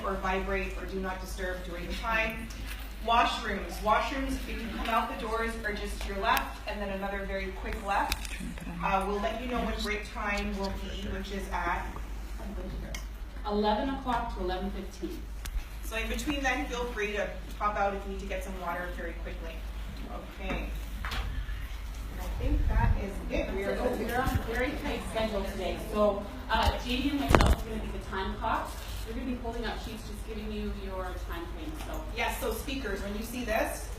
or vibrate or do not disturb during the time. Washrooms, if you come out the doors, are just to your left, and then another very quick left. We'll let you know when break time will be, which is at 11 o'clock to 11:15. So in between then, feel free to pop out if you need to get some water very quickly. Okay. I think that is it. We're on a very tight schedule today. So Jamie and myself are going to be the time clock. We're going to be holding up sheets just giving you your time frame. So yes, so speakers, when you see this,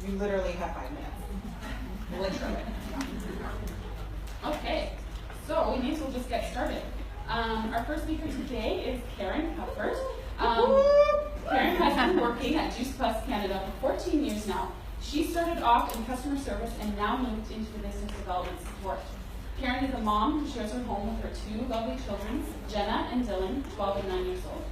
you literally have 5 minutes. Literally. Okay, so we may as well just get started. Our first speaker today is Karen Cuthbert. Karen has been working at Juice Plus Canada for 14 years now. She started off in customer service and now moved into the business development support. Karen is a mom who shares her home with her 2 lovely children, Jenna and Dylan, 12 and 9 years old.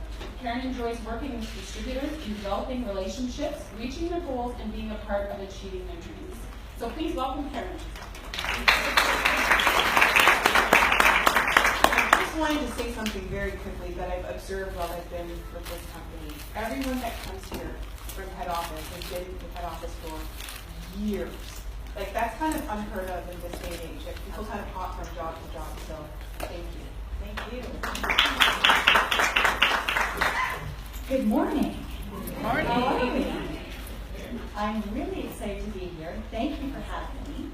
Karen enjoys working with distributors and developing relationships, reaching their goals, and being a part of achieving their dreams. So please welcome Karen. I just wanted to say something very quickly that I've observed while I've been with this company. Everyone that comes here from head office has been with head office for years. Like, that's kind of unheard of in this day and age. Like, people kind of hop from job to job, so thank you. Thank you. Good morning. Good morning. How are you? I'm really excited to be here. Thank you for having me.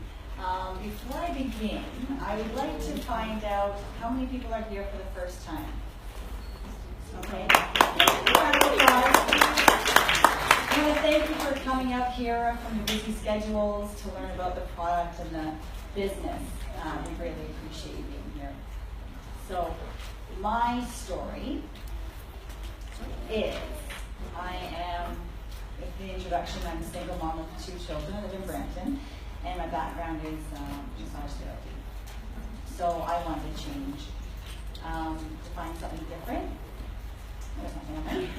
Before I begin, I would like to find out how many people are here for the first time. Okay. I want to thank you for coming out here from your busy schedules to learn about the product and the business. We really appreciate you being here. So, my story is, I am, with the introduction, I'm a single mom with 2 children. I live in Brampton, and my background is massage therapy. So I wanted to change, to find something different. There's my family.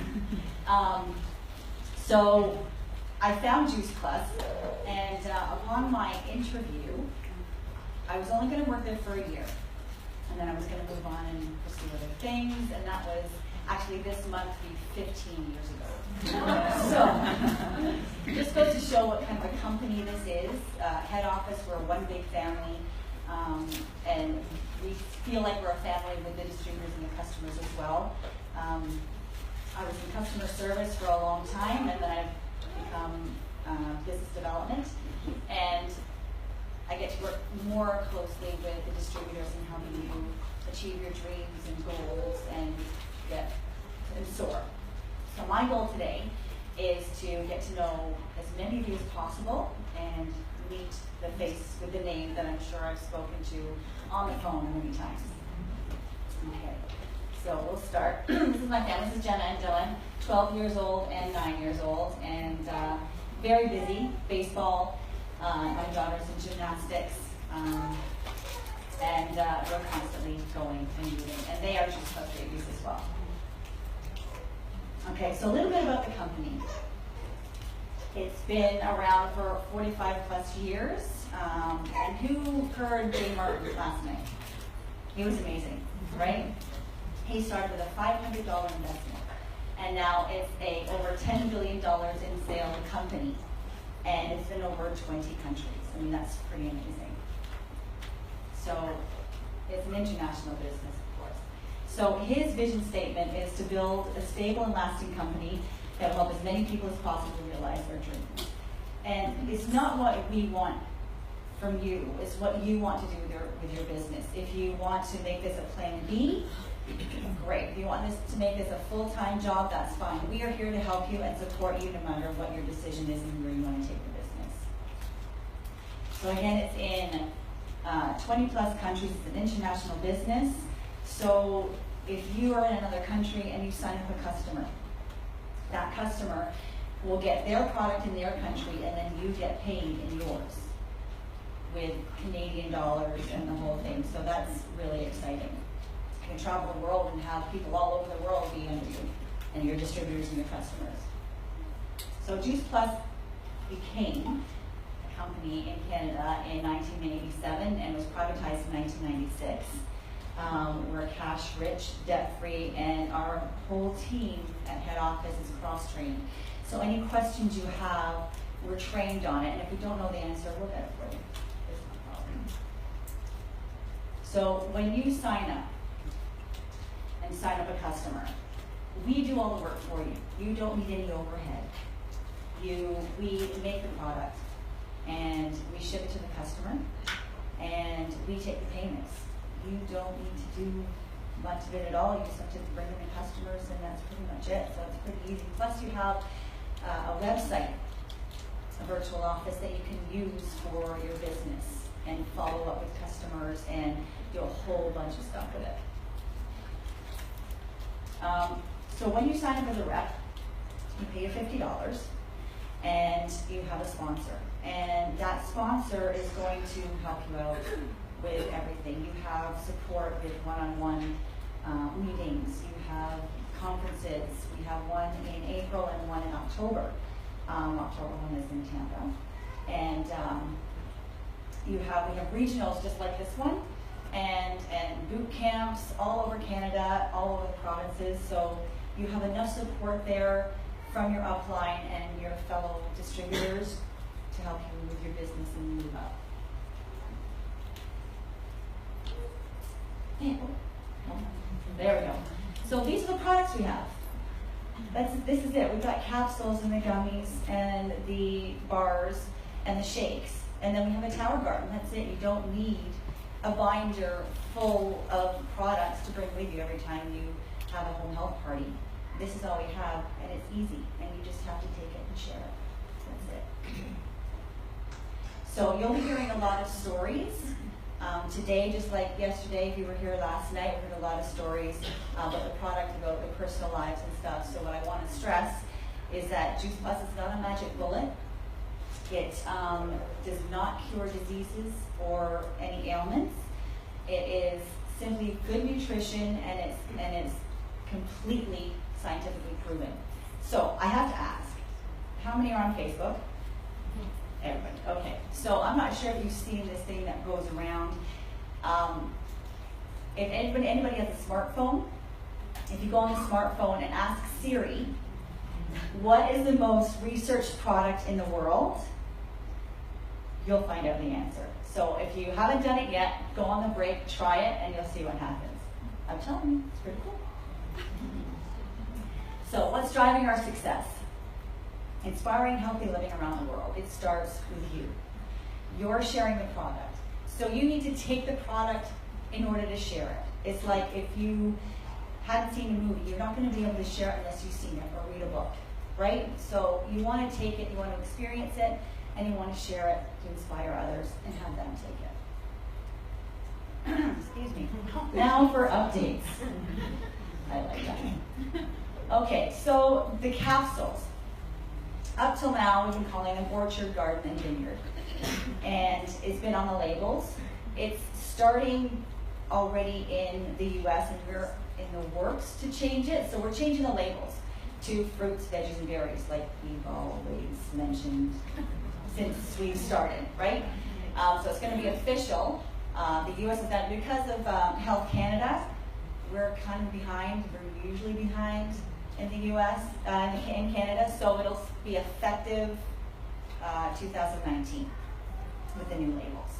So I found Juice Plus, and upon my interview, I was only going to work there for a year, and then I was going to move on and pursue other things, and that was actually this month be 15 years ago. So just goes to show what kind of a company this is. Head office, we're one big family, and we feel like we're a family with the distributors and the customers as well. I was in customer service for a long time, and then I've become business development, and I get to work more closely with the distributors and helping you achieve your dreams and goals and soar. So my goal today is to get to know as many of you as possible and meet the face with the name that I'm sure I've spoken to on the phone many times. Okay. So we'll start. This is my family. This is Jenna and Dylan, 12 years old and 9 years old, and very busy. Baseball, my daughter's in gymnastics, and we're constantly going and moving. And they are Juice Plus babies as well. Okay, so a little bit about the company. It's been around for 45 plus years. And who heard Jay Martin last night? He was amazing, right? He started with a $500 investment, and now it's a over $10 billion in sale company, and it's in over 20 countries. I mean, that's pretty amazing. So it's an international business, of course. So his vision statement is to build a stable and lasting company that will help as many people as possible realize their dreams. And it's not what we want from you, it's what you want to do with your business. If you want to make this a plan B, great. If you want this to make this a full-time job, that's fine. We are here to help you and support you no matter what your decision is and where you want to take the business. So again, it's in 20 plus countries. It's an international business. So if you are in another country and you sign up a customer, that customer will get their product in their country, and then you get paid in yours with Canadian dollars and the whole thing. So that's really exciting. You can travel the world and have people all over the world be under you, and your distributors and your customers. So Juice Plus became a company in Canada in 1987 and was privatized in 1996. We're cash rich, debt free, and our whole team at head office is cross trained. So any questions you have, we're trained on it, and if we don't know the answer, we'll get it for you. It's no problem. So when you sign up and sign up a customer, we do all the work for you. You don't need any overhead. We make the product and we ship it to the customer and we take the payments. You don't need to do much of it at all. You just have to bring in the customers and that's pretty much it. So it's pretty easy. Plus you have a website, a virtual office that you can use for your business and follow up with customers and do a whole bunch of stuff with it. So when you sign up as a rep, you pay your $50 and you have a sponsor. And that sponsor is going to help you out with everything. You have support with one-on-one meetings. You have conferences. We have one in April and one in October. October one is in Tampa. And we have regionals just like this one. And boot camps all over Canada, all over the provinces. So you have enough support there from your upline and your fellow distributors to help you with your business and move up. There we go. So these are the products we have. This is it. We've got capsules and the gummies and the bars and the shakes. And then we have a tower garden. That's it. You don't need a binder full of products to bring with you every time you have a home health party. This is all we have, and it's easy, and you just have to take it and share it. That's it. So you'll be hearing a lot of stories. Today, just like yesterday, if you were here last night, we heard a lot of stories about the product, about their personal lives and stuff. So what I want to stress is that Juice Plus is not a magic bullet. It does not cure diseases or any ailments. It is simply good nutrition, and it's completely scientifically proven. So I have to ask, how many are on Facebook? Everybody. Okay. So I'm not sure if you've seen this thing that goes around. If anybody has a smartphone, if you go on the smartphone and ask Siri, what is the most researched product in the world? You'll find out the answer. So if you haven't done it yet, go on the break, try it, and you'll see what happens. I'm telling you, it's pretty cool. So what's driving our success? Inspiring healthy living around the world. It starts with you. You're sharing the product. So you need to take the product in order to share it. It's like if you hadn't seen a movie, you're not going to be able to share it unless you've seen it or read a book, right? So you want to take it, you want to experience it, and you want to share it to inspire others and have them take it. Excuse me. Now for updates. I like that. Okay, so the capsules. Up till now, we've been calling them orchard, garden, and vineyard. And it's been on the labels. It's starting already in the US, and we're in the works to change it. So we're changing the labels to fruits, veggies, and berries, like we've always mentioned since we started, right? So it's going to be official. The US is done because of Health Canada. We're kind of behind. We're usually behind in the US, in Canada, so it'll be effective 2019 with the new labels.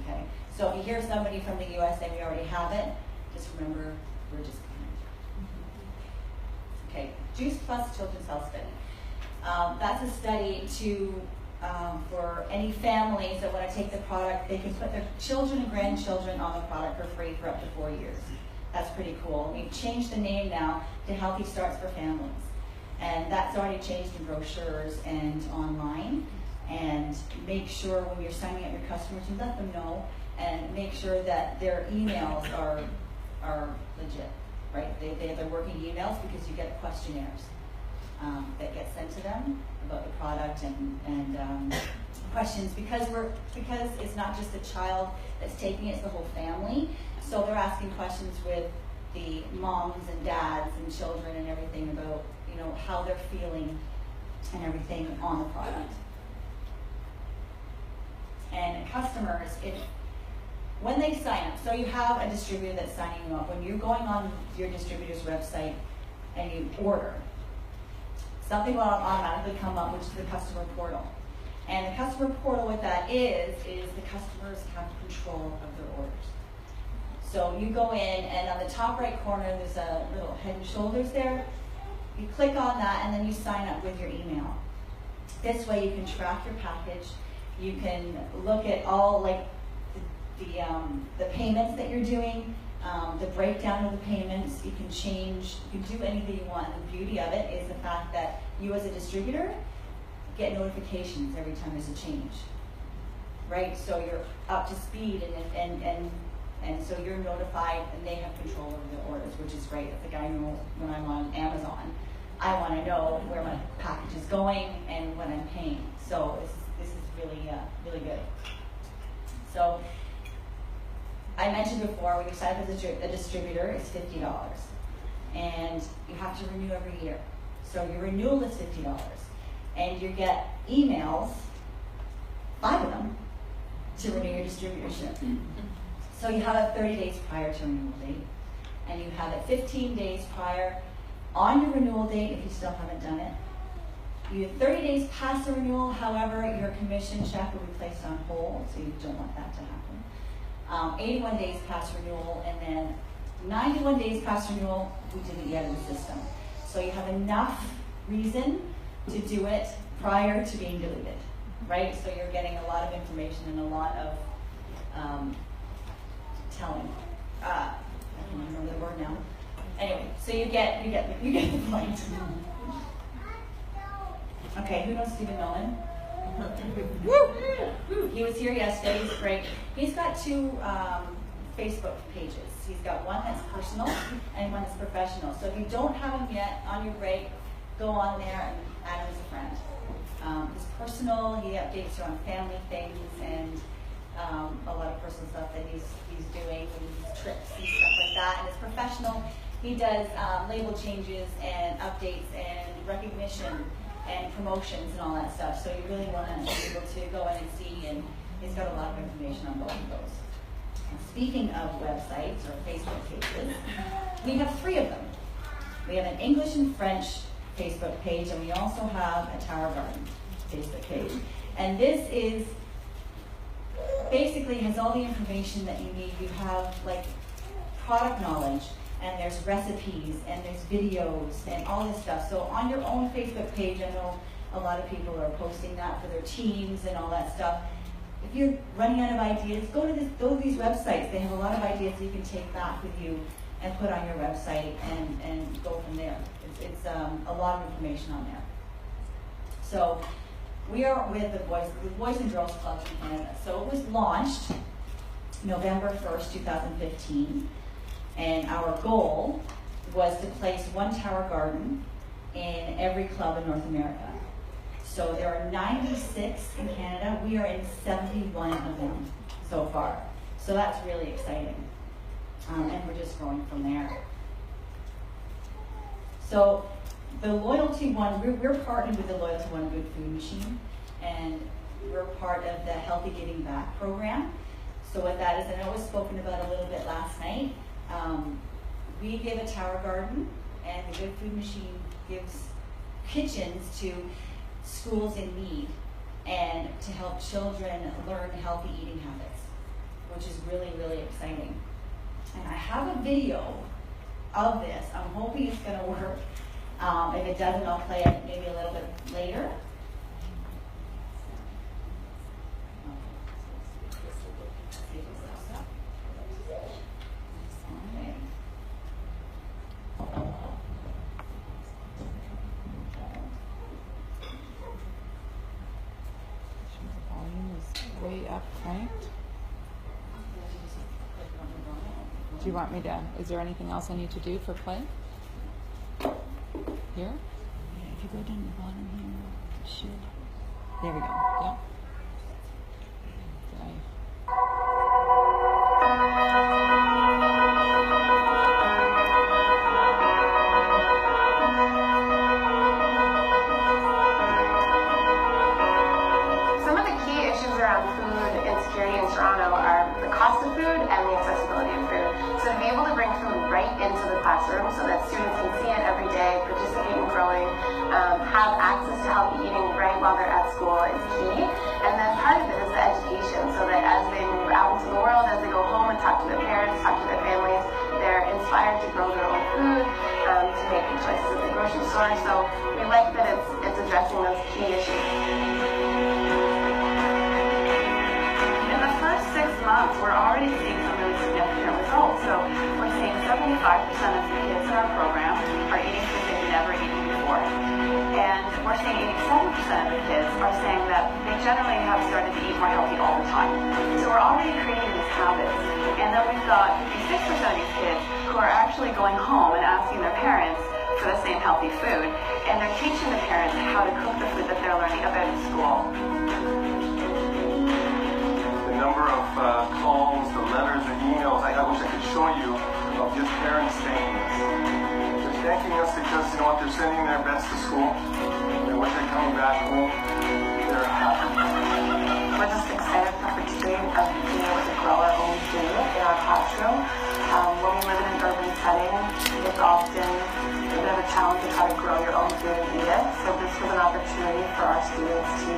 Okay, so if you hear somebody from the US saying we already have it, just remember we're just behind. Okay, Juice Plus Children's Health Study. That's a study to for any families that want to take the product. They can put their children and grandchildren on the product for free for up to 4 years. That's pretty cool. We've changed the name now to Healthy Starts for Families. And that's already changed in brochures and online. And make sure when you're signing up your customers, you let them know and make sure that their emails are legit, right? They have their working emails because you get questionnaires that get sent to them about the product and questions because it's not just a child that's taking it, it's the whole family. So they're asking questions with the moms and dads and children and everything about, how they're feeling and everything on the product. And customers, when they sign up, so you have a distributor that's signing you up. When you're going on your distributor's website and you order, something will automatically come up, which is the customer portal. And the customer portal, what that is the customers have control of their orders. So you go in, and on the top right corner, there's a little head and shoulders there. You click on that, and then you sign up with your email. This way you can track your package. You can look at all like the payments that you're doing, the breakdown of the payments. You can change, you can do anything you want. And the beauty of it is the fact that you as a distributor get notifications every time there's a change, right? So you're up to speed, and so you're notified, and they have control over the orders, which is great. It's like I know when I'm on Amazon, I want to know where my package is going and what I'm paying. So this is really really good. So I mentioned before, when you sign up as a distributor, it's $50, and you have to renew every year. So your renewal is $50, and you get emails, 5 of them, to renew your distributorship. So you have it 30 days prior to renewal date, and you have it 15 days prior on your renewal date if you still haven't done it. You have 30 days past the renewal, however, your commission check will be placed on hold, so you don't want that to happen. 81 days past renewal, and then 91 days past renewal, we didn't get in the system. So you have enough reason to do it prior to being deleted, right? So you're getting a lot of information and a lot of telling. I can't remember the word now. Anyway, so you get the point. Okay, who knows Stephen Nolan? Woo! He was here yesterday. He's great. He's got 2 Facebook pages. He's got one that's personal and one that's professional. So if you don't have him yet on your break, go on there and add him as a friend. His personal, he updates you on family things and a lot of personal stuff that he's doing, and trips and stuff like that. And his professional, he does label changes and updates and recognition and promotions and all that stuff. So you really want to be able to go in and see, and he's got a lot of information on both of those. And speaking of websites or Facebook pages, we have 3 of them. We have an English and French Facebook page, and we also have a Tower Garden Facebook page. And this is basically has all the information that you need. You have like product knowledge, and there's recipes, and there's videos, and all this stuff. So on your own Facebook page, I know a lot of people are posting that for their teams and all that stuff. If you're running out of ideas, go to these websites. They have a lot of ideas you can take back with you and put on your website and go from there. It's a lot of information on there. So we are with the Boys and Girls Clubs in Canada. So it was launched November 1st, 2015. And our goal was to place 1 Tower Garden in every club in North America. So there are 96 in Canada. We are in 71 of them so far. So that's really exciting. And we're just growing from there. So the Loyalty One, we're partnered with the Loyalty One Good Food Machine, and we're part of the Healthy Giving Back program. So what that is, and I was spoken about a little bit last night, we give a Tower Garden, and the Good Food Machine gives kitchens to schools in need and to help children learn healthy eating habits, which is really, really exciting. And I have a video of this. I'm hoping it's going to work. If it doesn't, I'll play it maybe a little bit later. Way up, right? Do you want me to, is there anything else I need to do for play? Here? Yeah, if you go down the bottom here, it should. There we go, yeah. Did Some of the key issues around food insecurity in Toronto are the cost of food story. So we like that it's addressing those key issues. In the first 6 months, we're already seeing some really significant results. So we're seeing 75% of the kids in our program are eating food they've never eaten before. And we're seeing 87% of the kids are saying that they generally have started to eat more healthy all the time. So we're already creating these habits. And then we've got 56% of these kids who are actually going home and asking their parents for the same healthy food. And they're teaching the parents how to cook the food that they're learning about in school. The number of calls, the letters, the emails, I wish I could show you of just parents thanking us. They're thanking us because, you know what, they're sending their best to school. And when they're coming back home, they're happy. We're just excited for today of being able to grow our own food in our classroom. When we live in an urban setting, it's often a bit of a challenge to try to grow your own food and eat it. So this was an opportunity for our students to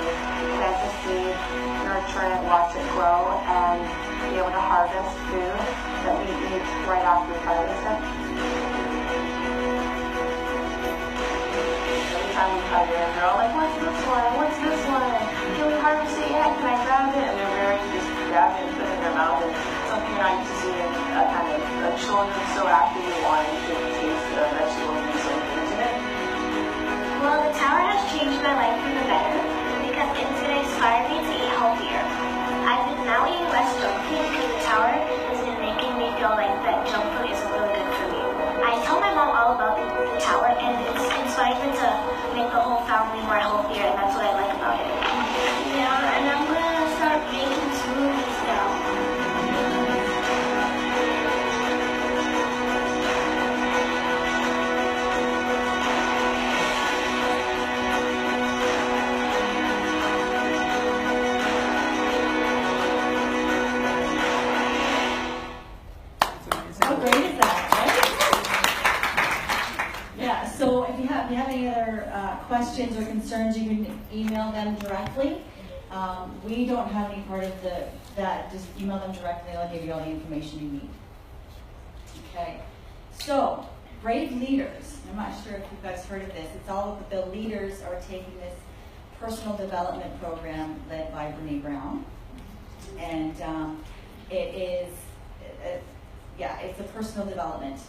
plant the seed, nurture it, watch it grow, and be able to harvest food that we eat right after we harvest it. Every time we come in, they're all like, "What's this one? What's this one? Can we harvest it yet? Can I grab it?" And they're very just grab it and put it in their mouth. And something you're not used to seeing kind of children so actively wanting to taste the vegetables and so into it. Well, the tower has changed my life for the better because it's going to inspire me to eat healthier. I've been now eating less junk food because the tower has been making me feel like that junk food isn't really good for me. I tell my mom all about the tower, and it's inspired me to make the whole family more healthier, and that's what I like about it. Yeah, and I'm going to start making smoothies now. How great is that, right? Yeah, so if you have any other questions or concerns, you can email them directly. We don't have any part of that, just email them directly, they'll give you all the information you need. Okay, so, Brave Leaders. I'm not sure if you guys heard of this. It's all the leaders are taking this personal development program led by Brene Brown. And it's a personal development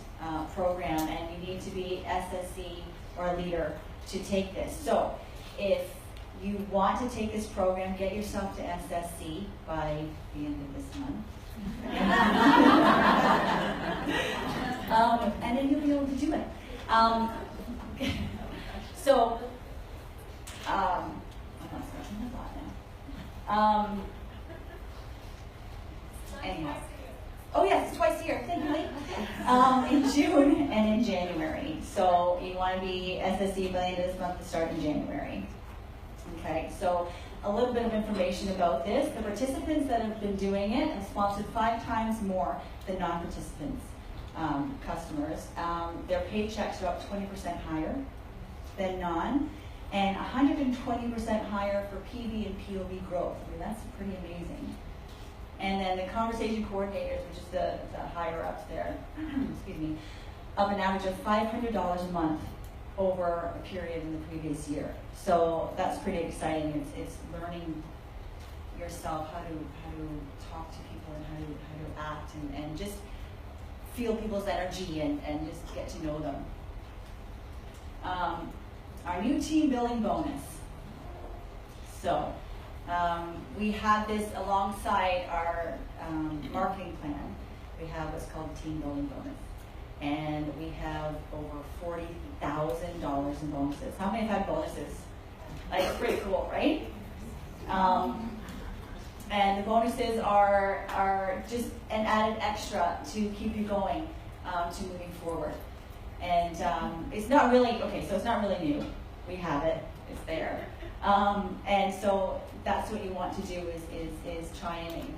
program, and you need to be SSC or a leader to take this. So if you want to take this program, get yourself to SSC by the end of this month. And then you'll be able to do it. I'm not starting my thought now. Anyhow. Oh yes, it's twice a year. Thank you, Lee. In June and in January. So you want to be SSC by the end of this month to start in January. Okay, so a little bit of information about this. The participants that have been doing it have sponsored 5 times more than non-participants, customers. Their paychecks are up 20% higher than non, and 120% higher for PV and POV growth. I mean, that's pretty amazing. And then the conversation coordinators, which is the higher ups there, excuse me, up an average of $500 a month over a period in the previous year. So that's pretty exciting. It's learning yourself how to talk to people and how to act and just feel people's energy and just get to know them. Our new team building bonus. So we have this alongside our marketing plan. We have what's called team building bonus. And we have over $40,000 in bonuses. How many have had bonuses? Like, it's pretty cool, right? And the bonuses are just an added extra to keep you going, to moving forward. And it's not really, okay, so it's not really new. We have it, it's there. And so that's what you want to do is try and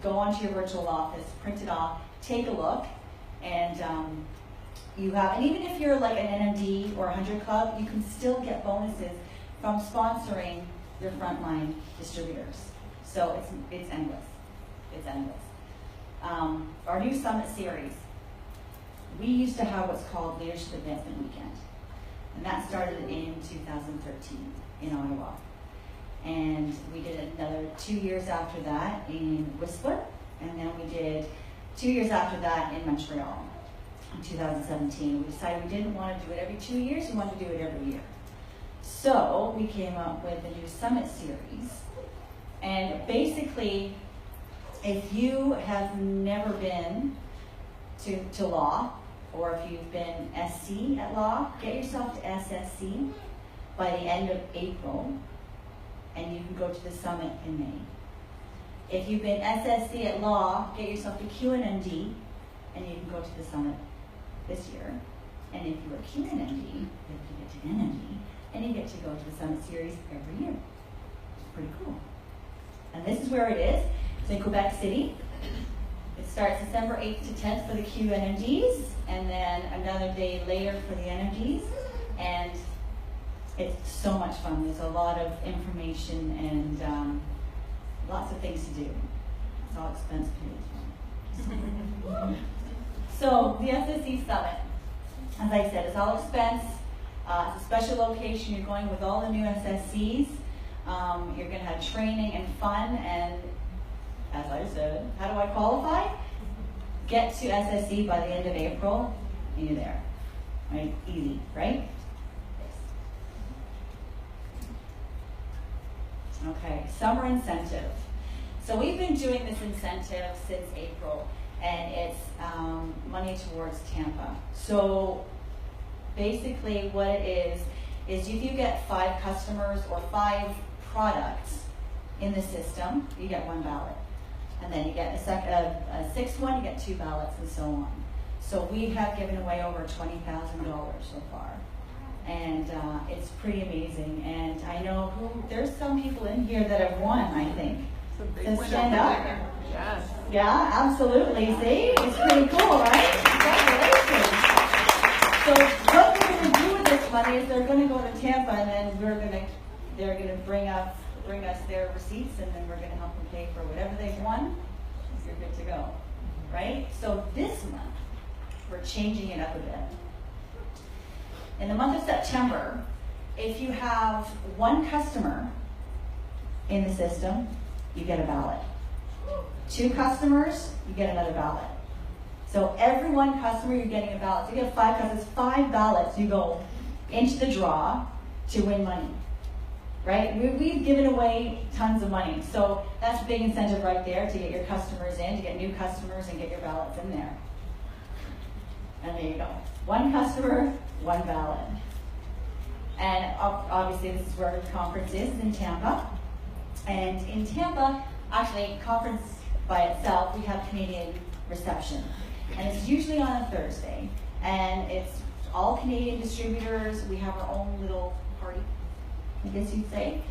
go onto your virtual office, print it off, take a look, and you have, and even if you're like an NMD or 100 Club, you can still get bonuses from sponsoring your frontline distributors. So it's endless. It's endless. Our new summit series. We used to have what's called Leadership Advancement Weekend. And that started in 2013 in Ottawa. And we did another 2 years after that in Whistler, and then we did 2 years after that in Montreal in 2017. We decided we didn't want to do it every 2 years, we wanted to do it every year. So we came up with the new Summit Series. And basically, if you have never been to law, or if you've been SC at law, get yourself to SSC by the end of April, and you can go to the summit in May. If you've been SSC at law, get yourself to QNMD, and you can go to the summit this year. And if you're a QNMD, you have to get to NMD, and you get to go to the summit series every year. It's pretty cool. And this is where it is. It's in Quebec City. It starts December 8th to 10th for the QNMDs, and then another day later for the NMDs. And it's so much fun. There's a lot of information and lots of things to do. It's all expense paid. So the SSC Summit, as I said, is all expense. It's a special location. You're going with all the new SSCs. You're going to have training and fun. And as I said, how do I qualify? Get to SSC by the end of April, and you're there. Right? Easy, right? Okay, summer incentive. So we've been doing this incentive since April, and it's money towards Tampa. So basically what it is if you get 5 customers or 5 products in the system, you get 1 ballot. And then you get a 6th one, you get 2 ballots, and so on. So we have given away over $20,000 so far. And it's pretty amazing. And I know there's some people in here that have won, I think. So stand up. Yes. Yeah, absolutely. See? It's pretty cool, right? Congratulations. So what we're going to do with this money is they're going to go to Tampa, and then they're going to bring us their receipts, and then we're going to help them pay for whatever they've won. You're good to go, right? So this month, we're changing it up a bit. In the month of September, if you have 1 customer in the system, you get a ballot. 2 customers, you get another ballot. So every 1 customer, you're getting a ballot. So you get 5 customers, 5 ballots, you go into the draw to win money. Right? We've given away tons of money. So that's a big incentive right there to get your customers in, to get new customers and get your ballots in there. And there you go. 1 customer, 1 ballot. And obviously this is where the conference is in Tampa. And in Tampa, actually, conference by itself, we have Canadian reception. And it's usually on a Thursday. And it's all Canadian distributors. We have our own little party, I guess you'd say.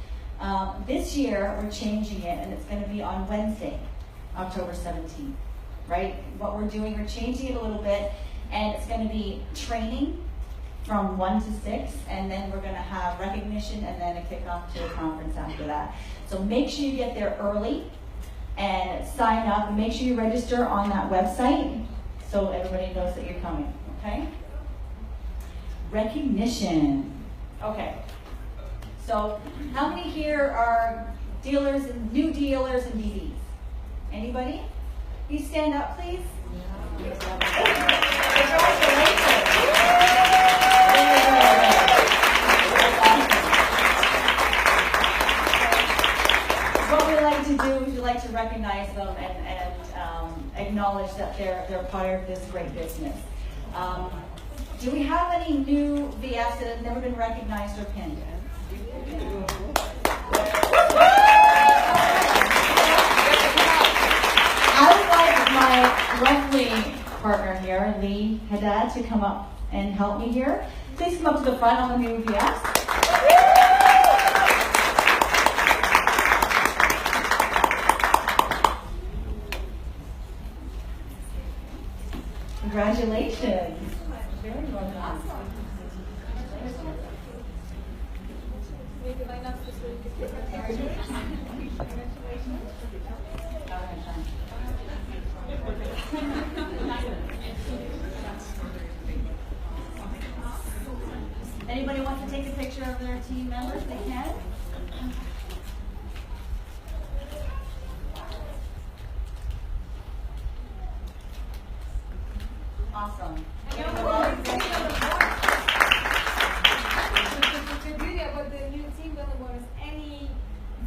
This year, we're changing it, and it's going to be on Wednesday, October 17th. Right? What we're doing, we're changing it a little bit, and it's going to be training from 1 to 6, and then we're going to have recognition and then a kickoff to a conference after that. So make sure you get there early and sign up, and make sure you register on that website so everybody knows that you're coming, okay? Recognition. Okay. So how many here are dealers and new dealers and BDs? Anybody? Can you stand up, please? What we like to do is we like to recognize them and acknowledge that they're part of this great business. Do we have any new VFs that have never been recognized or pinned? I would like my referee partner here, Lee Haddad, to come up and help me here. Please come up to the front on the new VFs. Congratulations. Very well done. Anybody wants to take a picture of their team members, they can. Awesome. The beauty about the new team building bonus, any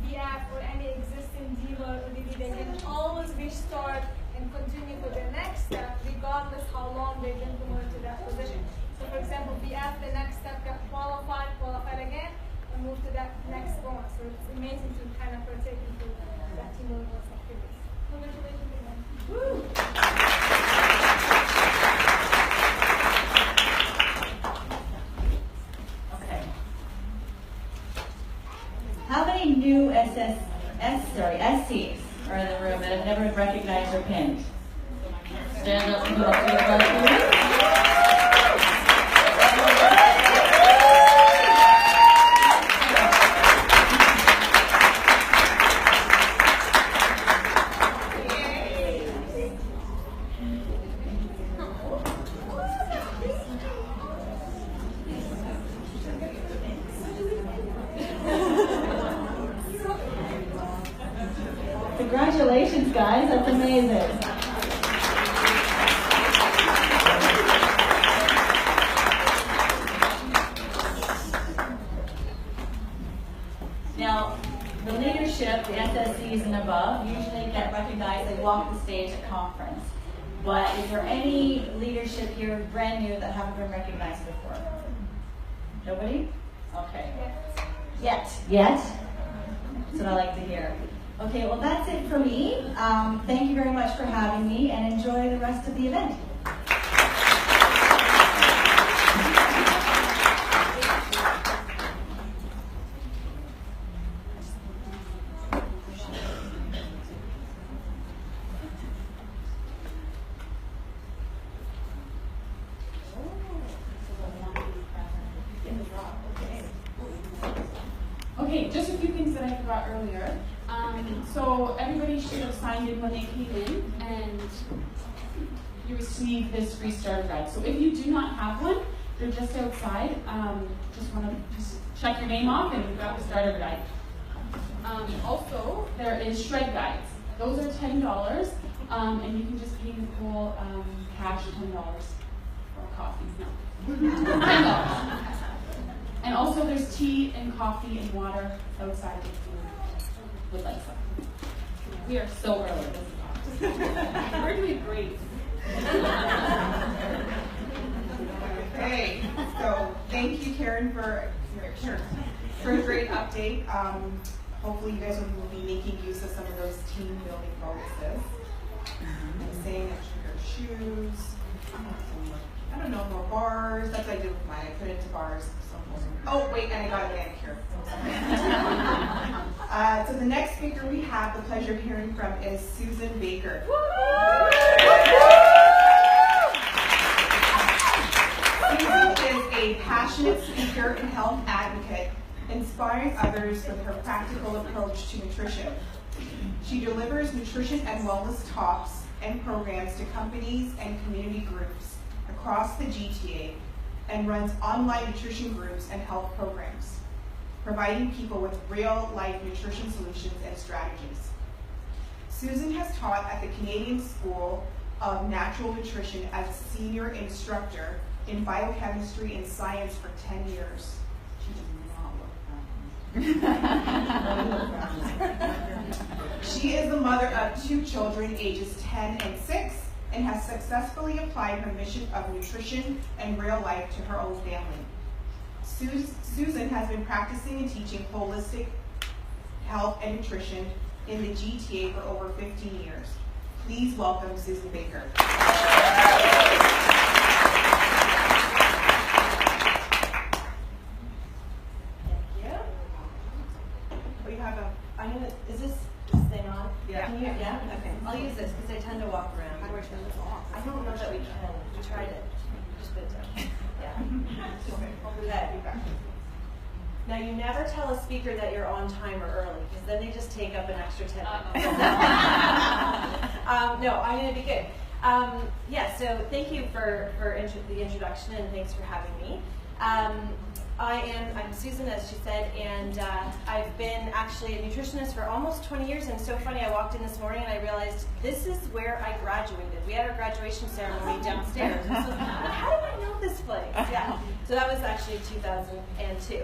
BF or any existing dealer or DD, they can always restart and continue for the next step, regardless how long they've been promoted to that position. So, for example, BF, the next step got qualified again, and moved to that next bonus. So it's amazing to kind of partake into that team building bonus activities. Congratulations again. Woo! How many new SCs are in the room that have never recognized or pinned? Stand up and go up to your brother. Congratulations, guys. That's amazing. Now, the leadership, the SSCs and above, usually get recognized. They walk the stage at conference. But is there any leadership here brand new that haven't been recognized before? Nobody? Okay. Yet. That's what I like to hear. Okay, well that's it for me. Thank you very much for having me, and enjoy the rest of the event. Okay, just a few things that I forgot earlier. So everybody should have signed in when they came in, and you received this free starter guide. So if you do not have one, they're just outside. Just want to check your name off and grab the starter guide. Also, there is shred guides. Those are $10, and you can just pay Nicole cash $10 or coffee. No, $10. And also, there's tea and coffee and water outside if you would like some. We are so early. We're doing great. Okay, so thank you, Karen, for a great update. Hopefully, you guys will be making use of some of those team building bonuses. Saying extra pair of shoes. I don't know, more bars. That's what I did with mine. I put it into bars. Oh, wait, and I got a manicure. So the next speaker we have the pleasure of hearing from is Susan Baker. Susan is a passionate speaker and health advocate, inspiring others with her practical approach to nutrition. She delivers nutrition and wellness talks and programs to companies and community groups across the GTA, and runs online nutrition groups and health programs, providing people with real-life nutrition solutions and strategies. Susan has taught at the Canadian School of Natural Nutrition as a senior instructor in biochemistry and science for 10 years. She does not look that. She is the mother of 2 children, ages 10 and 6, and has successfully applied her mission of nutrition and real life to her own family. Susan has been practicing and teaching holistic health and nutrition in the GTA for over 15 years. Please welcome Susan Baker. We have a. Is this thing on? Yeah. Can you, yeah? Okay. I'll use this because I tend to walk around. How do I turn this off? I don't know that we can. We tried it. Just put it down. Yeah. Okay. Now, you never tell a speaker that you're on time or early because then they just take up an extra 10 minutes. No, I'm going to be good. Yeah, so thank you for the introduction and thanks for having me. I'm Susan, as she said, and I've been actually a nutritionist for almost 20 years, and it's so funny, I walked in this morning and I realized this is where I graduated. We had our graduation ceremony downstairs. So, how do I know this place? Yeah, so that was actually 2002.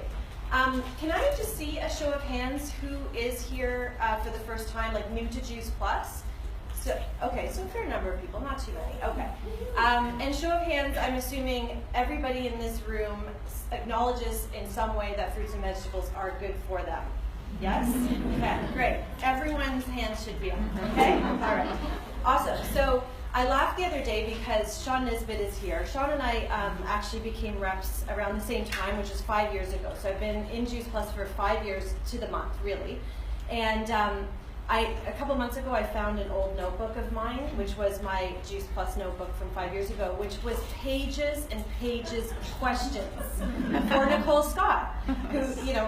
Can I just see a show of hands who is here for the first time, like new to Juice Plus? So, okay, so a fair number of people, not too many. Okay. And show of hands, I'm assuming everybody in this room acknowledges in some way that fruits and vegetables are good for them. Yes? Okay, great. Everyone's hands should be up, okay? All right. Awesome. So I laughed the other day because Sean Nisbet is here. Sean and I actually became reps around the same time, which is 5 years ago. So I've been in Juice Plus for 5 years to the month, really. And a couple months ago, I found an old notebook of mine, which was my Juice Plus notebook from 5 years ago, which was pages and pages of questions for Nicole Scott, who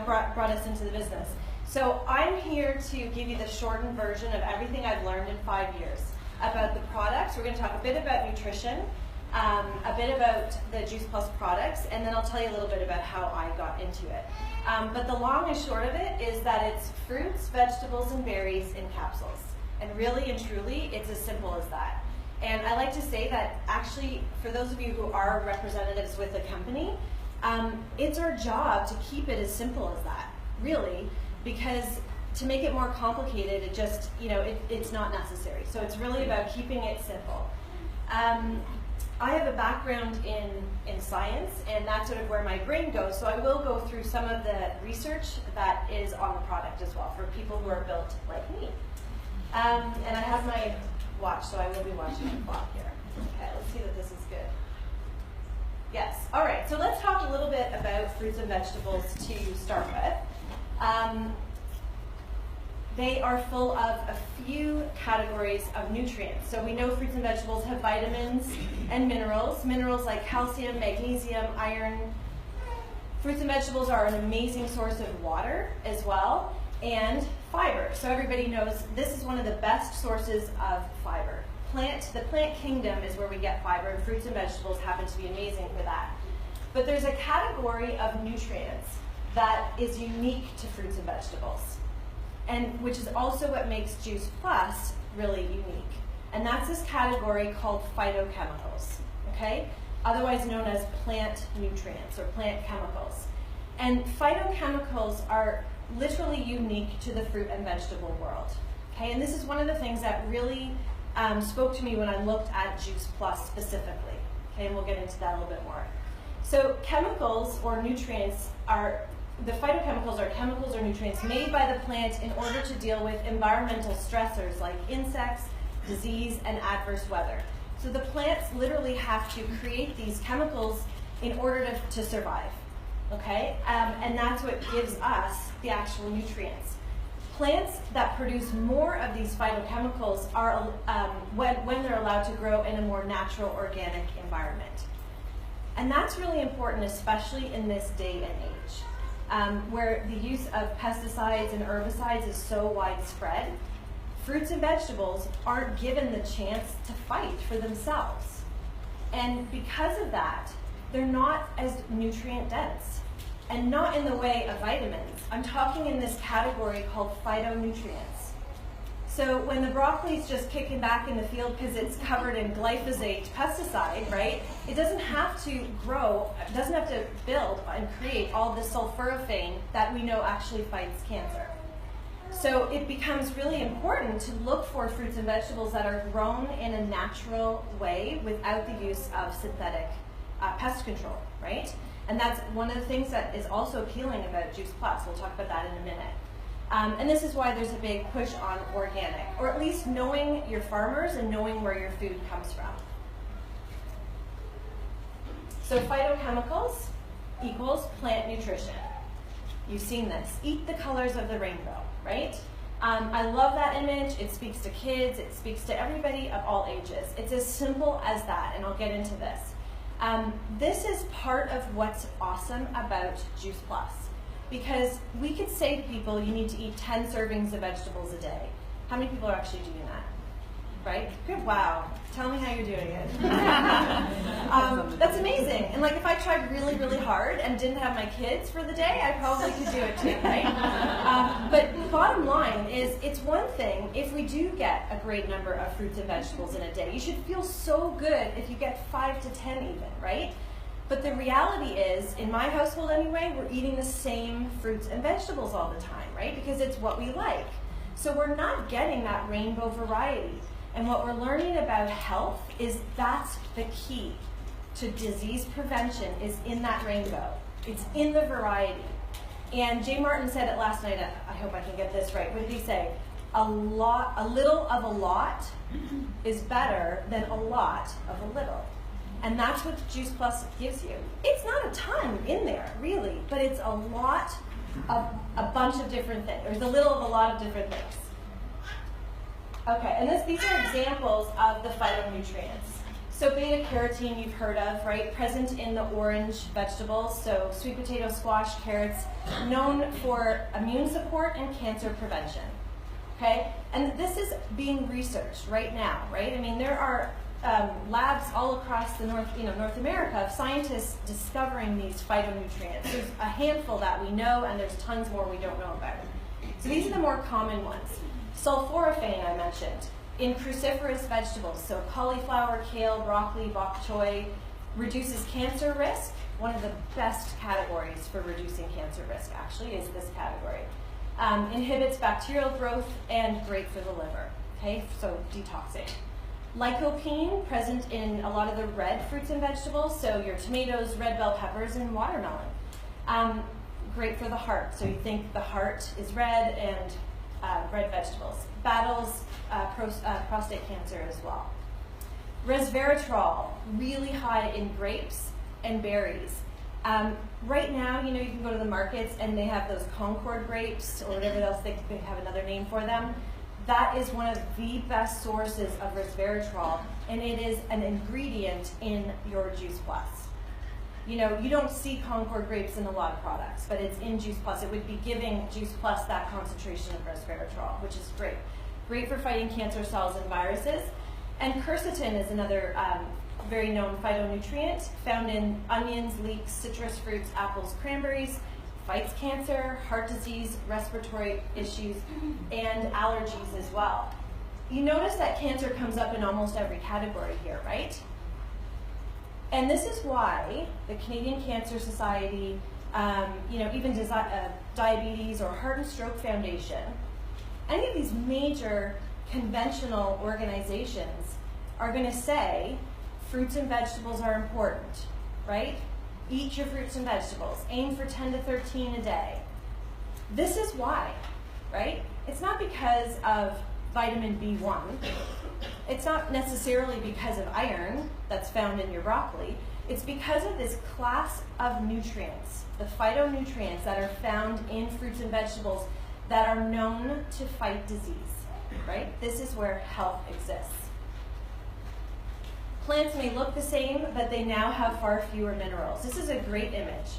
brought us into the business. So I'm here to give you the shortened version of everything I've learned in 5 years about the products. We're going to talk a bit about nutrition, a bit about the Juice Plus products, and then I'll tell you a little bit about how I got into it. But the long and short of it is that it's fruits, vegetables, and berries in capsules. And really and truly, it's as simple as that. And I like to say that actually, for those of you who are representatives with a company, it's our job to keep it as simple as that, really, because to make it more complicated, it just, it's not necessary. So it's really about keeping it simple. I have a background in science, and that's sort of where my brain goes, so I will go through some of the research that is on the product as well for people who are built like me. And I have my watch, so I will be watching the clock here. Okay, let's see that this is good. Yes, all right, so let's talk a little bit about fruits and vegetables to start with. They are full of a few categories of nutrients. So we know fruits and vegetables have vitamins and minerals. Minerals like calcium, magnesium, iron. Fruits and vegetables are an amazing source of water as well, and fiber. So everybody knows this is one of the best sources of fiber. The plant kingdom is where we get fiber, and fruits and vegetables happen to be amazing for that. But there's a category of nutrients that is unique to fruits and vegetables, and which is also what makes Juice Plus really unique. And that's this category called phytochemicals, okay? Otherwise known as plant nutrients or plant chemicals. And phytochemicals are literally unique to the fruit and vegetable world, okay? And this is one of the things that really spoke to me when I looked at Juice Plus specifically, okay? And we'll get into that a little bit more. So chemicals or nutrients the phytochemicals are chemicals or nutrients made by the plant in order to deal with environmental stressors like insects, disease, and adverse weather. So the plants literally have to create these chemicals in order to survive, okay? And that's what gives us the actual nutrients. Plants that produce more of these phytochemicals are when they're allowed to grow in a more natural, organic environment. And that's really important, especially in this day and age, where the use of pesticides and herbicides is so widespread. Fruits and vegetables aren't given the chance to fight for themselves. And because of that, they're not as nutrient dense, and not in the way of vitamins. I'm talking in this category called phytonutrients. So when the broccoli's just kicking back in the field because it's covered in glyphosate pesticide, right? It doesn't have to grow, it doesn't have to build and create all the sulforaphane that we know actually fights cancer. So it becomes really important to look for fruits and vegetables that are grown in a natural way without the use of synthetic pest control, right? And that's one of the things that is also appealing about Juice Plus. We'll talk about that in a minute. And this is why there's a big push on organic, or at least knowing your farmers and knowing where your food comes from. So phytochemicals equals plant nutrition. You've seen this. Eat the colors of the rainbow, right? I love that image. It speaks to kids. It speaks to everybody of all ages. It's as simple as that, and I'll get into this. This is part of what's awesome about Juice Plus, because we could say to people, you need to eat 10 servings of vegetables a day. How many people are actually doing that? right? Good, wow. Tell me how you're doing it. That's amazing. And like if I tried really, really hard and didn't have my kids for the day, I probably could do it too, right? But the bottom line is it's one thing if we do get a great number of fruits and vegetables in a day. You should feel so good if you get 5 to 10 even, right? But the reality is, in my household anyway, we're eating the same fruits and vegetables all the time, right? Because it's what we like. So we're not getting that rainbow variety. And what we're learning about health is that's the key to disease prevention is in that rainbow. It's in the variety. And Jay Martin said it last night, I hope I can get this right. What did he say? A little of a lot is better than a lot of a little. And that's what Juice Plus gives you. It's not a ton in there, really, but it's a lot of a bunch of different things. There's a little of a lot of different things. Okay, and these are examples of the phytonutrients. So beta-carotene you've heard of, right? Present in the orange vegetables, so sweet potato, squash, carrots, known for immune support and cancer prevention. Okay, and this is being researched right now, right? I mean, there are labs all across the North America of scientists discovering these phytonutrients. There's a handful that we know, and there's tons more we don't know about. So these are the more common ones. Sulforaphane, I mentioned, in cruciferous vegetables, so cauliflower, kale, broccoli, bok choy, reduces cancer risk. One of the best categories for reducing cancer risk, actually, is this category. Inhibits bacterial growth and great for the liver, okay, so detoxing. Lycopene, present in a lot of the red fruits and vegetables, so your tomatoes, red bell peppers, and watermelon. Great for the heart, so you think the heart is red and red vegetables. Battles prostate cancer as well. Resveratrol, really high in grapes and berries. Right now, you can go to the markets and they have those Concord grapes or whatever else, they have another name for them. That is one of the best sources of resveratrol, and it is an ingredient in your Juice Plus. You don't see Concord grapes in a lot of products, but it's in Juice Plus. It would be giving Juice Plus that concentration of resveratrol, which is great. Great for fighting cancer cells and viruses. And quercetin is another very known phytonutrient found in onions, leeks, citrus fruits, apples, cranberries. Fights cancer, heart disease, respiratory issues, and allergies as well. You notice that cancer comes up in almost every category here, right? And this is why the Canadian Cancer Society, even Diabetes or Heart and Stroke Foundation, any of these major conventional organizations are going to say fruits and vegetables are important, right? Eat your fruits and vegetables. Aim for 10 to 13 a day. This is why, right? It's not because of vitamin B1. It's not necessarily because of iron that's found in your broccoli. It's because of this class of nutrients, the phytonutrients that are found in fruits and vegetables that are known to fight disease, right? This is where health exists. Plants may look the same, but they now have far fewer minerals. This is a great image.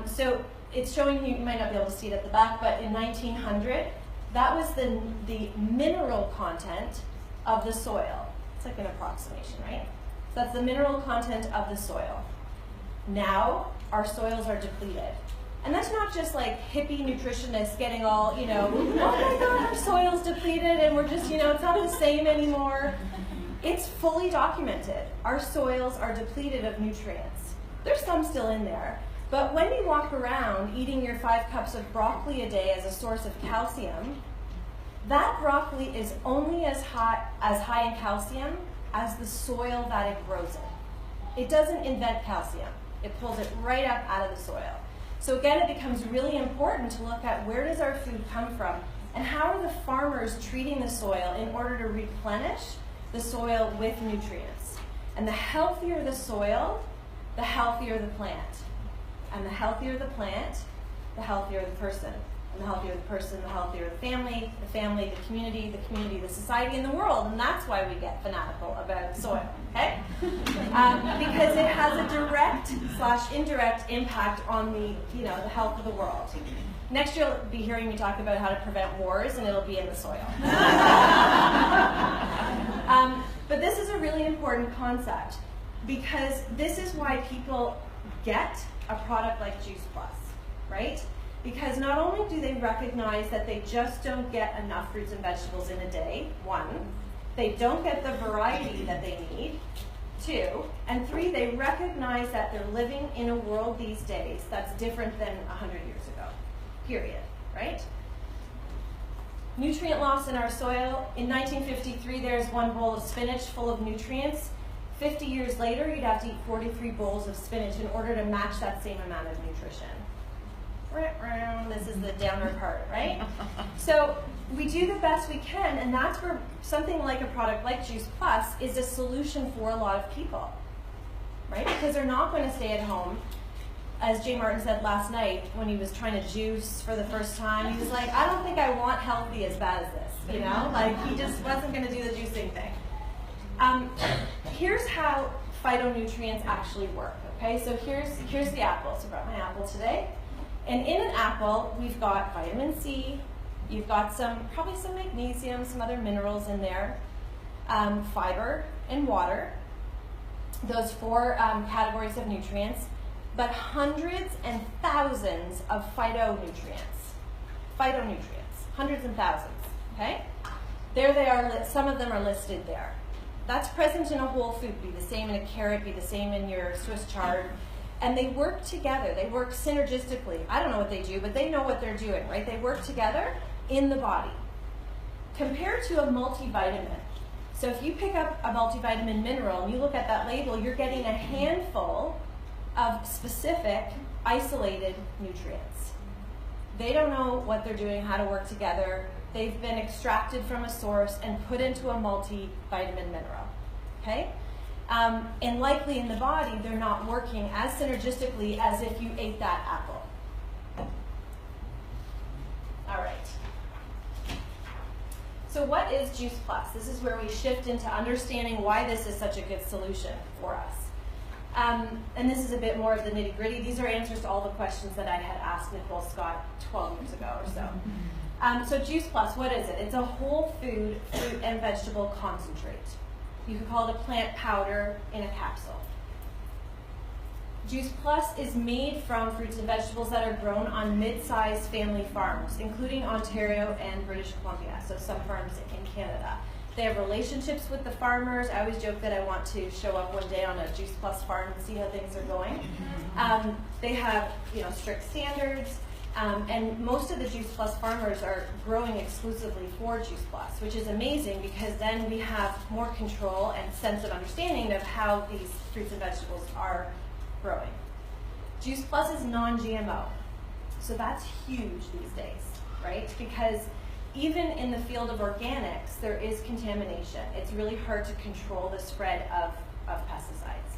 So it's showing you might not be able to see it at the back, but in 1900, that was the mineral content of the soil. It's like an approximation, right? So that's the mineral content of the soil. Now, our soils are depleted. And that's not just like hippie nutritionists getting all, oh my God, our soil's depleted and we're just, it's not the same anymore. It's fully documented. Our soils are depleted of nutrients. There's some still in there. But when you walk around eating your 5 cups of broccoli a day as a source of calcium, that broccoli is only as high in calcium as the soil that it grows in. It doesn't invent calcium. It pulls it right up out of the soil. So again, it becomes really important to look at where does our food come from and how are the farmers treating the soil in order to replenish the soil with nutrients. And the healthier the soil, the healthier the plant. And the healthier the plant, the healthier the person. And the healthier the person, the healthier the family, the community, the society, and the world. And that's why we get fanatical about soil, okay? Because it has a direct/indirect impact on the health of the world. Next you'll be hearing me talk about how to prevent wars, and it'll be in the soil. But this is a really important concept, because this is why people get a product like Juice Plus, right? Because not only do they recognize that they just don't get enough fruits and vegetables in a day, 1, they don't get the variety that they need, 2, and 3, they recognize that they're living in a world these days that's different than 100 years ago, period, right? Nutrient loss in our soil. In 1953, there's 1 bowl of spinach full of nutrients. 50 years later, you'd have to eat 43 bowls of spinach in order to match that same amount of nutrition. This is the downer part, right? So we do the best we can, and that's where something like a product like Juice Plus is a solution for a lot of people, right? Because they're not going to stay at home. As Jay Martin said last night when he was trying to juice for the first time, he was like, I don't think I want healthy as bad as this, you know? Like, he just wasn't going to do the juicing thing. Here's how phytonutrients actually work, okay? So here's the apple. So I brought my apple today. And in an apple, we've got vitamin C, you've got probably some magnesium, some other minerals in there, fiber and water, those 4 categories of nutrients, but hundreds and thousands of phytonutrients, hundreds and thousands, okay? There they are, some of them are listed there. That's present in a whole food, be the same in a carrot, be the same in your Swiss chard. And they work together, they work synergistically. I don't know what they do, but they know what they're doing, right? They work together in the body. Compared to a multivitamin. So if you pick up a multivitamin mineral and you look at that label, you're getting a handful of specific, isolated nutrients. They don't know what they're doing, how to work together. They've been extracted from a source and put into a multivitamin mineral, okay? And likely in the body, they're not working as synergistically as if you ate that apple. All right. So what is Juice Plus? This is where we shift into understanding why this is such a good solution for us. And this is a bit more of the nitty-gritty. These are answers to all the questions that I had asked Nicole Scott 12 years ago or so. So Juice Plus, what is it? It's a whole food, fruit and vegetable concentrate. You could call it a plant powder in a capsule. Juice Plus is made from fruits and vegetables that are grown on mid-sized family farms, including Ontario and British Columbia, so some farms in Canada. They have relationships with the farmers. I always joke that I want to show up one day on a Juice Plus farm and see how things are going. They have, strict standards. And most of the Juice Plus farmers are growing exclusively for Juice Plus, which is amazing because then we have more control and sense of understanding of how these fruits and vegetables are growing. Juice Plus is non-GMO, so that's huge these days, right? Because even in the field of organics, there is contamination. It's really hard to control the spread of pesticides.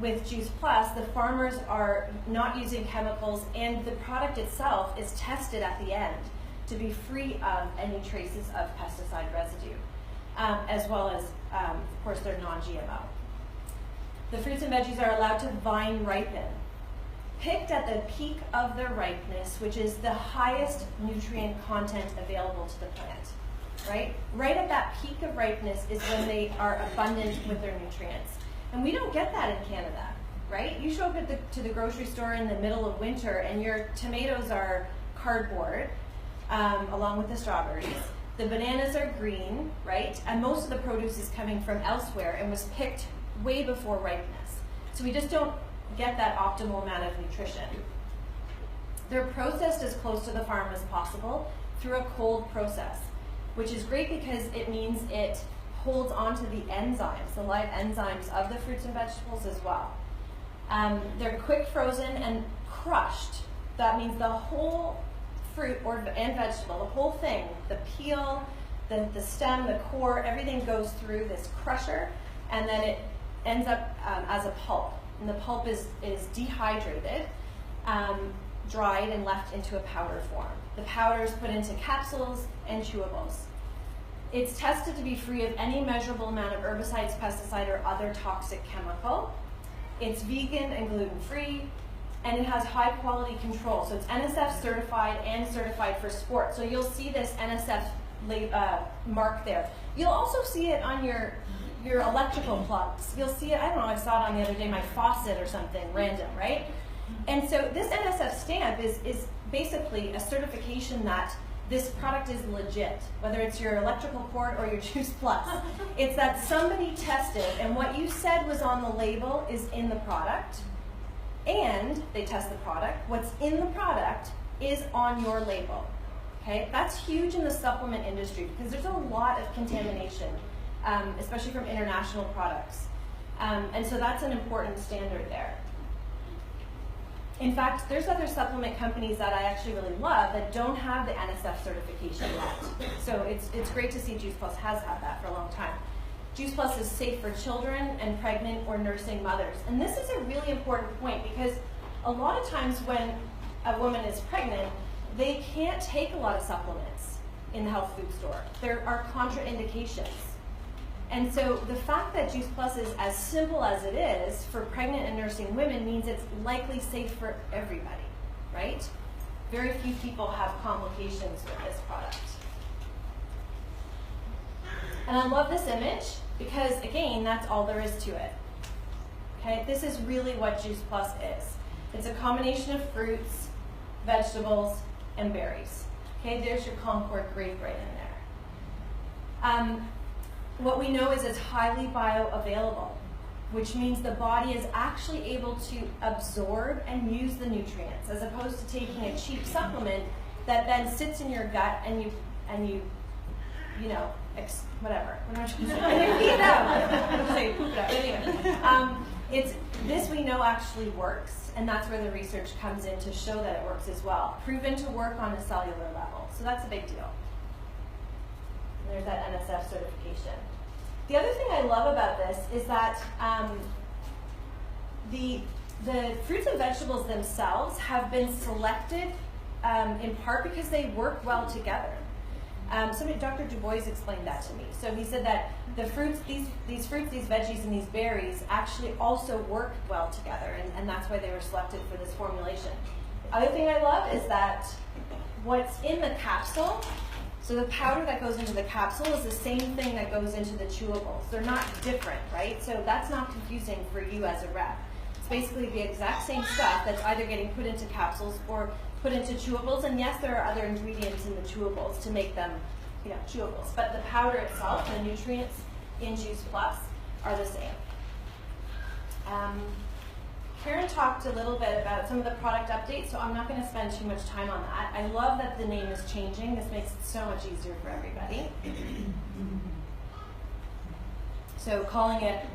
With Juice Plus, the farmers are not using chemicals, and the product itself is tested at the end to be free of any traces of pesticide residue, as well as, of course, they're non-GMO. The fruits and veggies are allowed to vine ripen, picked at the peak of their ripeness, which is the highest nutrient content available to the plant, right? Right at that peak of ripeness is when they are abundant with their nutrients. And we don't get that in Canada, right? You show up to the grocery store in the middle of winter and your tomatoes are cardboard, along with the strawberries. The bananas are green, right? And most of the produce is coming from elsewhere and was picked way before ripeness. So we just don't get that optimal amount of nutrition. They're processed as close to the farm as possible through a cold process, which is great because it means it holds onto the enzymes, the live enzymes of the fruits and vegetables as well. They're quick frozen and crushed. That means the whole fruit and vegetable, the whole thing, the peel, the stem, the core, everything goes through this crusher, and then it ends up as a pulp. And the pulp is dehydrated, dried and left into a powder form. The powder is put into capsules and chewables. It's tested to be free of any measurable amount of herbicides, pesticide, or other toxic chemical. It's vegan and gluten-free, and it has high quality control. So it's NSF certified and certified for sport. So you'll see this NSF mark there. You'll also see it on your electrical plugs. You'll see it, I don't know, I saw it on the other day, my faucet or something, random, right? And so this NSF stamp is basically a certification that this product is legit, whether it's your electrical cord or your Juice Plus. It's that somebody tested, and what you said was on the label is in the product, and they test the product. What's in the product is on your label. Okay, that's huge in the supplement industry because there's a lot of contamination, especially from international products. And so that's an important standard there. In fact, there's other supplement companies that I actually really love that don't have the NSF certification yet. So it's great to see Juice Plus has had that for a long time. Juice Plus is safe for children and pregnant or nursing mothers. And this is a really important point because a lot of times when a woman is pregnant, they can't take a lot of supplements in the health food store. There are contraindications. And so the fact that Juice Plus is as simple as it is for pregnant and nursing women means it's likely safe for everybody, right? Very few people have complications with this product. And I love this image because, again, that's all there is to it. Okay, this is really what Juice Plus is. It's a combination of fruits, vegetables, and berries. Okay, there's your Concord grape right in there. What we know is it's highly bioavailable, which means the body is actually able to absorb and use the nutrients, as opposed to taking a cheap supplement that then sits in your gut and you know, whatever. What am I trying to say? And you pee it out. Say poop it out. Anyway, this we know actually works, and that's where the research comes in to show that it works as well. Proven to work on a cellular level, so that's a big deal. There's that NSF certification. The other thing I love about this is that the fruits and vegetables themselves have been selected in part because they work well together. Dr. Du Bois explained that to me. So he said that the fruits, these fruits, these veggies, and these berries actually also work well together, and that's why they were selected for this formulation. Other thing I love is that what's in the capsule, so the powder that goes into the capsule is the same thing that goes into the chewables. They're not different, right? So that's not confusing for you as a rep. It's basically the exact same stuff that's either getting put into capsules or put into chewables, and yes, there are other ingredients in the chewables to make them, you know, chewables. But the powder itself, the nutrients in Juice Plus, are the same. Karen talked a little bit about some of the product updates, so I'm not going to spend too much time on that. I love that the name is changing. This makes it so much easier for everybody. So calling it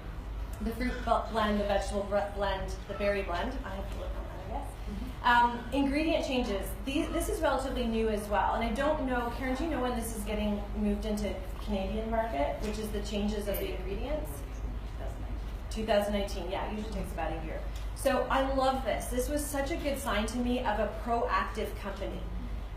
the fruit blend, the vegetable blend, the berry blend. I have to look on that, I guess. Ingredient changes. This is relatively new as well. And I don't know, Karen, do you know when this is getting moved into the Canadian market, which is the changes of the ingredients? 2019, yeah, it usually takes about a year. So I love this. This was such a good sign to me of a proactive company.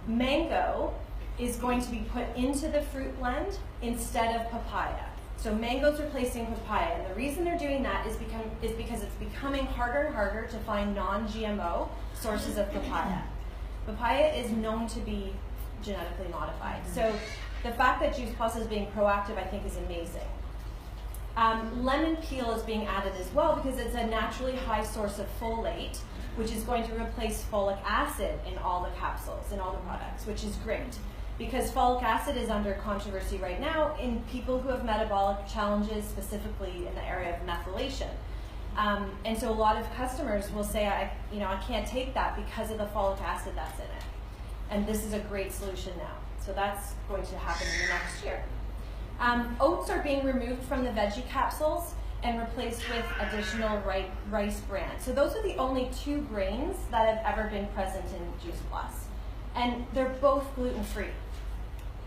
Mango is going to be put into the fruit blend instead of papaya. So mango's replacing papaya, and the reason they're doing that is because it's becoming harder and harder to find non-GMO sources of papaya. Papaya is known to be genetically modified. So the fact that Juice Plus is being proactive, I think, is amazing. Lemon peel is being added as well because it's a naturally high source of folate, which is going to replace folic acid in all the capsules, in all the products, which is great. Because folic acid is under controversy right now in people who have metabolic challenges, specifically in the area of methylation. And so a lot of customers will say, I can't take that because of the folic acid that's in it. And this is a great solution now. So that's going to happen in the next year. Oats are being removed from the veggie capsules and replaced with additional rice bran. So those are the only 2 grains that have ever been present in Juice Plus. And they're both gluten-free.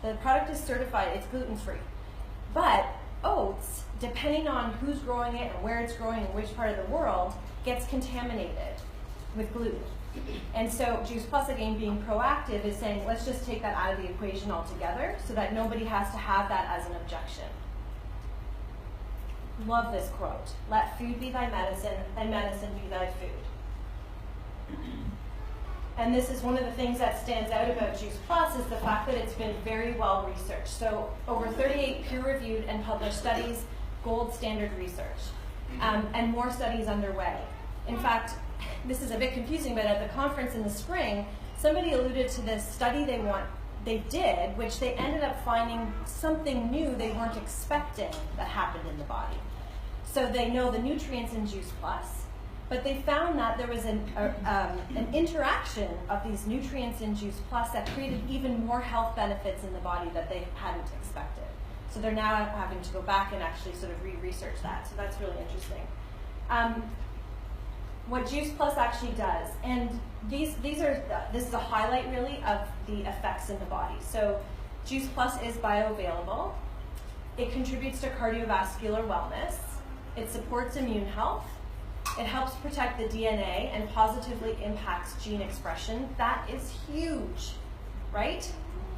The product is certified, it's gluten-free. But oats, depending on who's growing it and where it's growing and which part of the world, gets contaminated with gluten. And so Juice Plus, again, being proactive, is saying, let's just take that out of the equation altogether so that nobody has to have that as an objection. Love this quote. Let food be thy medicine, and medicine be thy food. And this is one of the things that stands out about Juice Plus is the fact that it's been very well researched. So over 38 peer-reviewed and published studies, gold standard research, and more studies underway. In fact, this is a bit confusing, but at the conference in the spring, somebody alluded to this study they did, which they ended up finding something new they weren't expecting that happened in the body. So they know the nutrients in Juice Plus, but they found that there was an interaction of these nutrients in Juice Plus that created even more health benefits in the body that they hadn't expected. So they're now having to go back and actually sort of re-research that. So that's really interesting. What Juice Plus actually does, and this is a highlight really of the effects in the body. So Juice Plus is bioavailable. It contributes to cardiovascular wellness. It supports immune health. It helps protect the DNA and positively impacts gene expression. That is huge, right?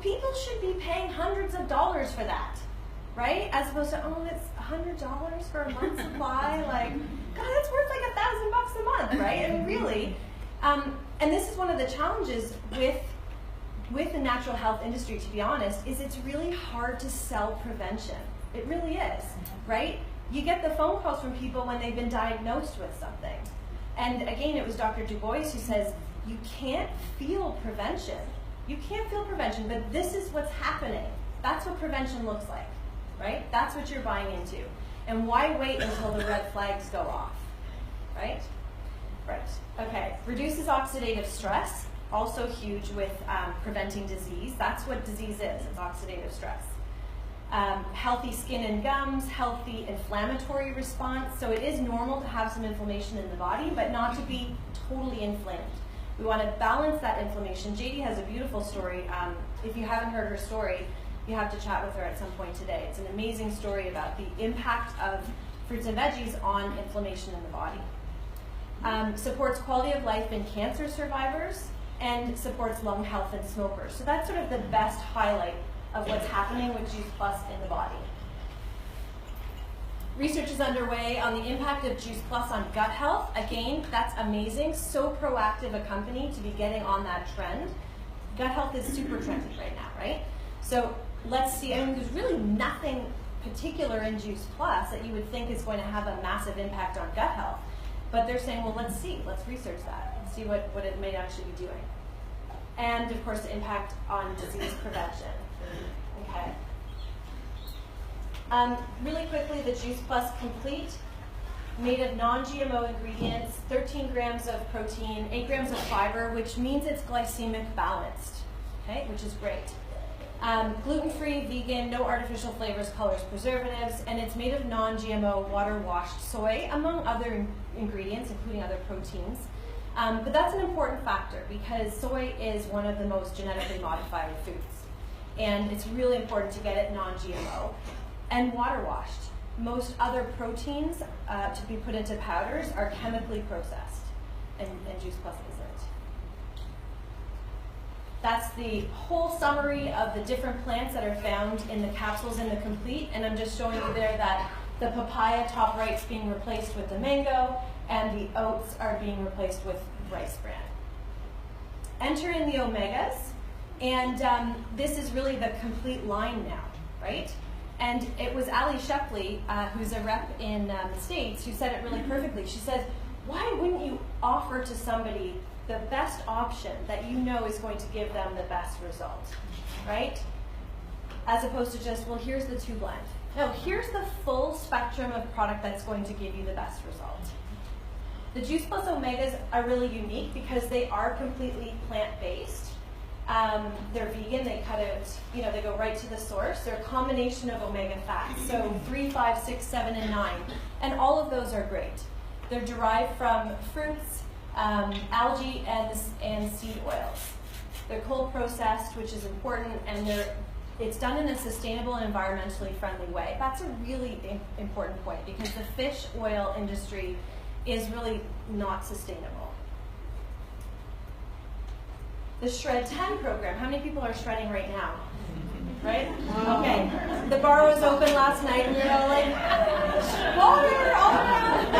People should be paying hundreds of dollars for that, right? As opposed to, oh, it's $100 for a month's supply. Like, God, that's worth like $1,000 a month, right? I mean, really. And this is one of the challenges with the natural health industry, to be honest, is it's really hard to sell prevention. It really is, right? You get the phone calls from people when they've been diagnosed with something. And again, it was Dr. Du Bois who says, you can't feel prevention. You can't feel prevention, but this is what's happening. That's what prevention looks like, right? That's what you're buying into. And why wait until the red flags go off, right? Right, okay. Reduces oxidative stress, also huge with preventing disease. That's what disease is, it's oxidative stress. Healthy skin and gums, healthy inflammatory response. So it is normal to have some inflammation in the body, but not to be totally inflamed. We want to balance that inflammation. JD has a beautiful story. If you haven't heard her story, you have to chat with her at some point today. It's an amazing story about the impact of fruits and veggies on inflammation in the body. Supports quality of life in cancer survivors and supports lung health in smokers. So that's sort of the best highlight of what's happening with Juice Plus in the body. Research is underway on the impact of Juice Plus on gut health. Again, that's amazing. So proactive a company to be getting on that trend. Gut health is super trendy right now, right? So let's see. I mean, there's really nothing particular in Juice Plus that you would think is going to have a massive impact on gut health. But they're saying, well, let's see. Let's research that and see what it may actually be doing. And, of course, the impact on disease prevention. Okay. Really quickly, the Juice Plus Complete, made of non-GMO ingredients, 13 grams of protein, 8 grams of fiber, which means it's glycemic balanced, okay, which is great. Gluten-free, vegan, no artificial flavors, colors, preservatives, and it's made of non-GMO water-washed soy, among other ingredients, including other proteins. But that's an important factor because soy is one of the most genetically modified foods. And it's really important to get it non-GMO and water-washed. Most other proteins to be put into powders are chemically processed, and Juice Plus isn't. That's the whole summary of the different plants that are found in the capsules in the Complete, and I'm just showing you there that the papaya top right is being replaced with the mango, and the oats are being replaced with rice bran. Enter in the omegas, and this is really the Complete line now, right? And it was Ali Shepley, who's a rep in the States, who said it really perfectly. She said, why wouldn't you offer to somebody the best option that you know is going to give them the best result, right? As opposed to just, well, here's the 2 blend. No, here's the full spectrum of product that's going to give you the best result. The Juice Plus Omegas are really unique because they are completely plant-based. They're vegan, they cut out, they go right to the source. They're a combination of omega fats, so 3, 5, 6, 7, and 9. And all of those are great. They're derived from fruits, algae, and seed oils. They're cold processed, which is important, and it's done in a sustainable and environmentally friendly way. That's a really important point because the fish oil industry is really not sustainable. the Shred 10 program. How many people are shredding right now? Right? Okay. The bar was open last night and you're all like, water all around,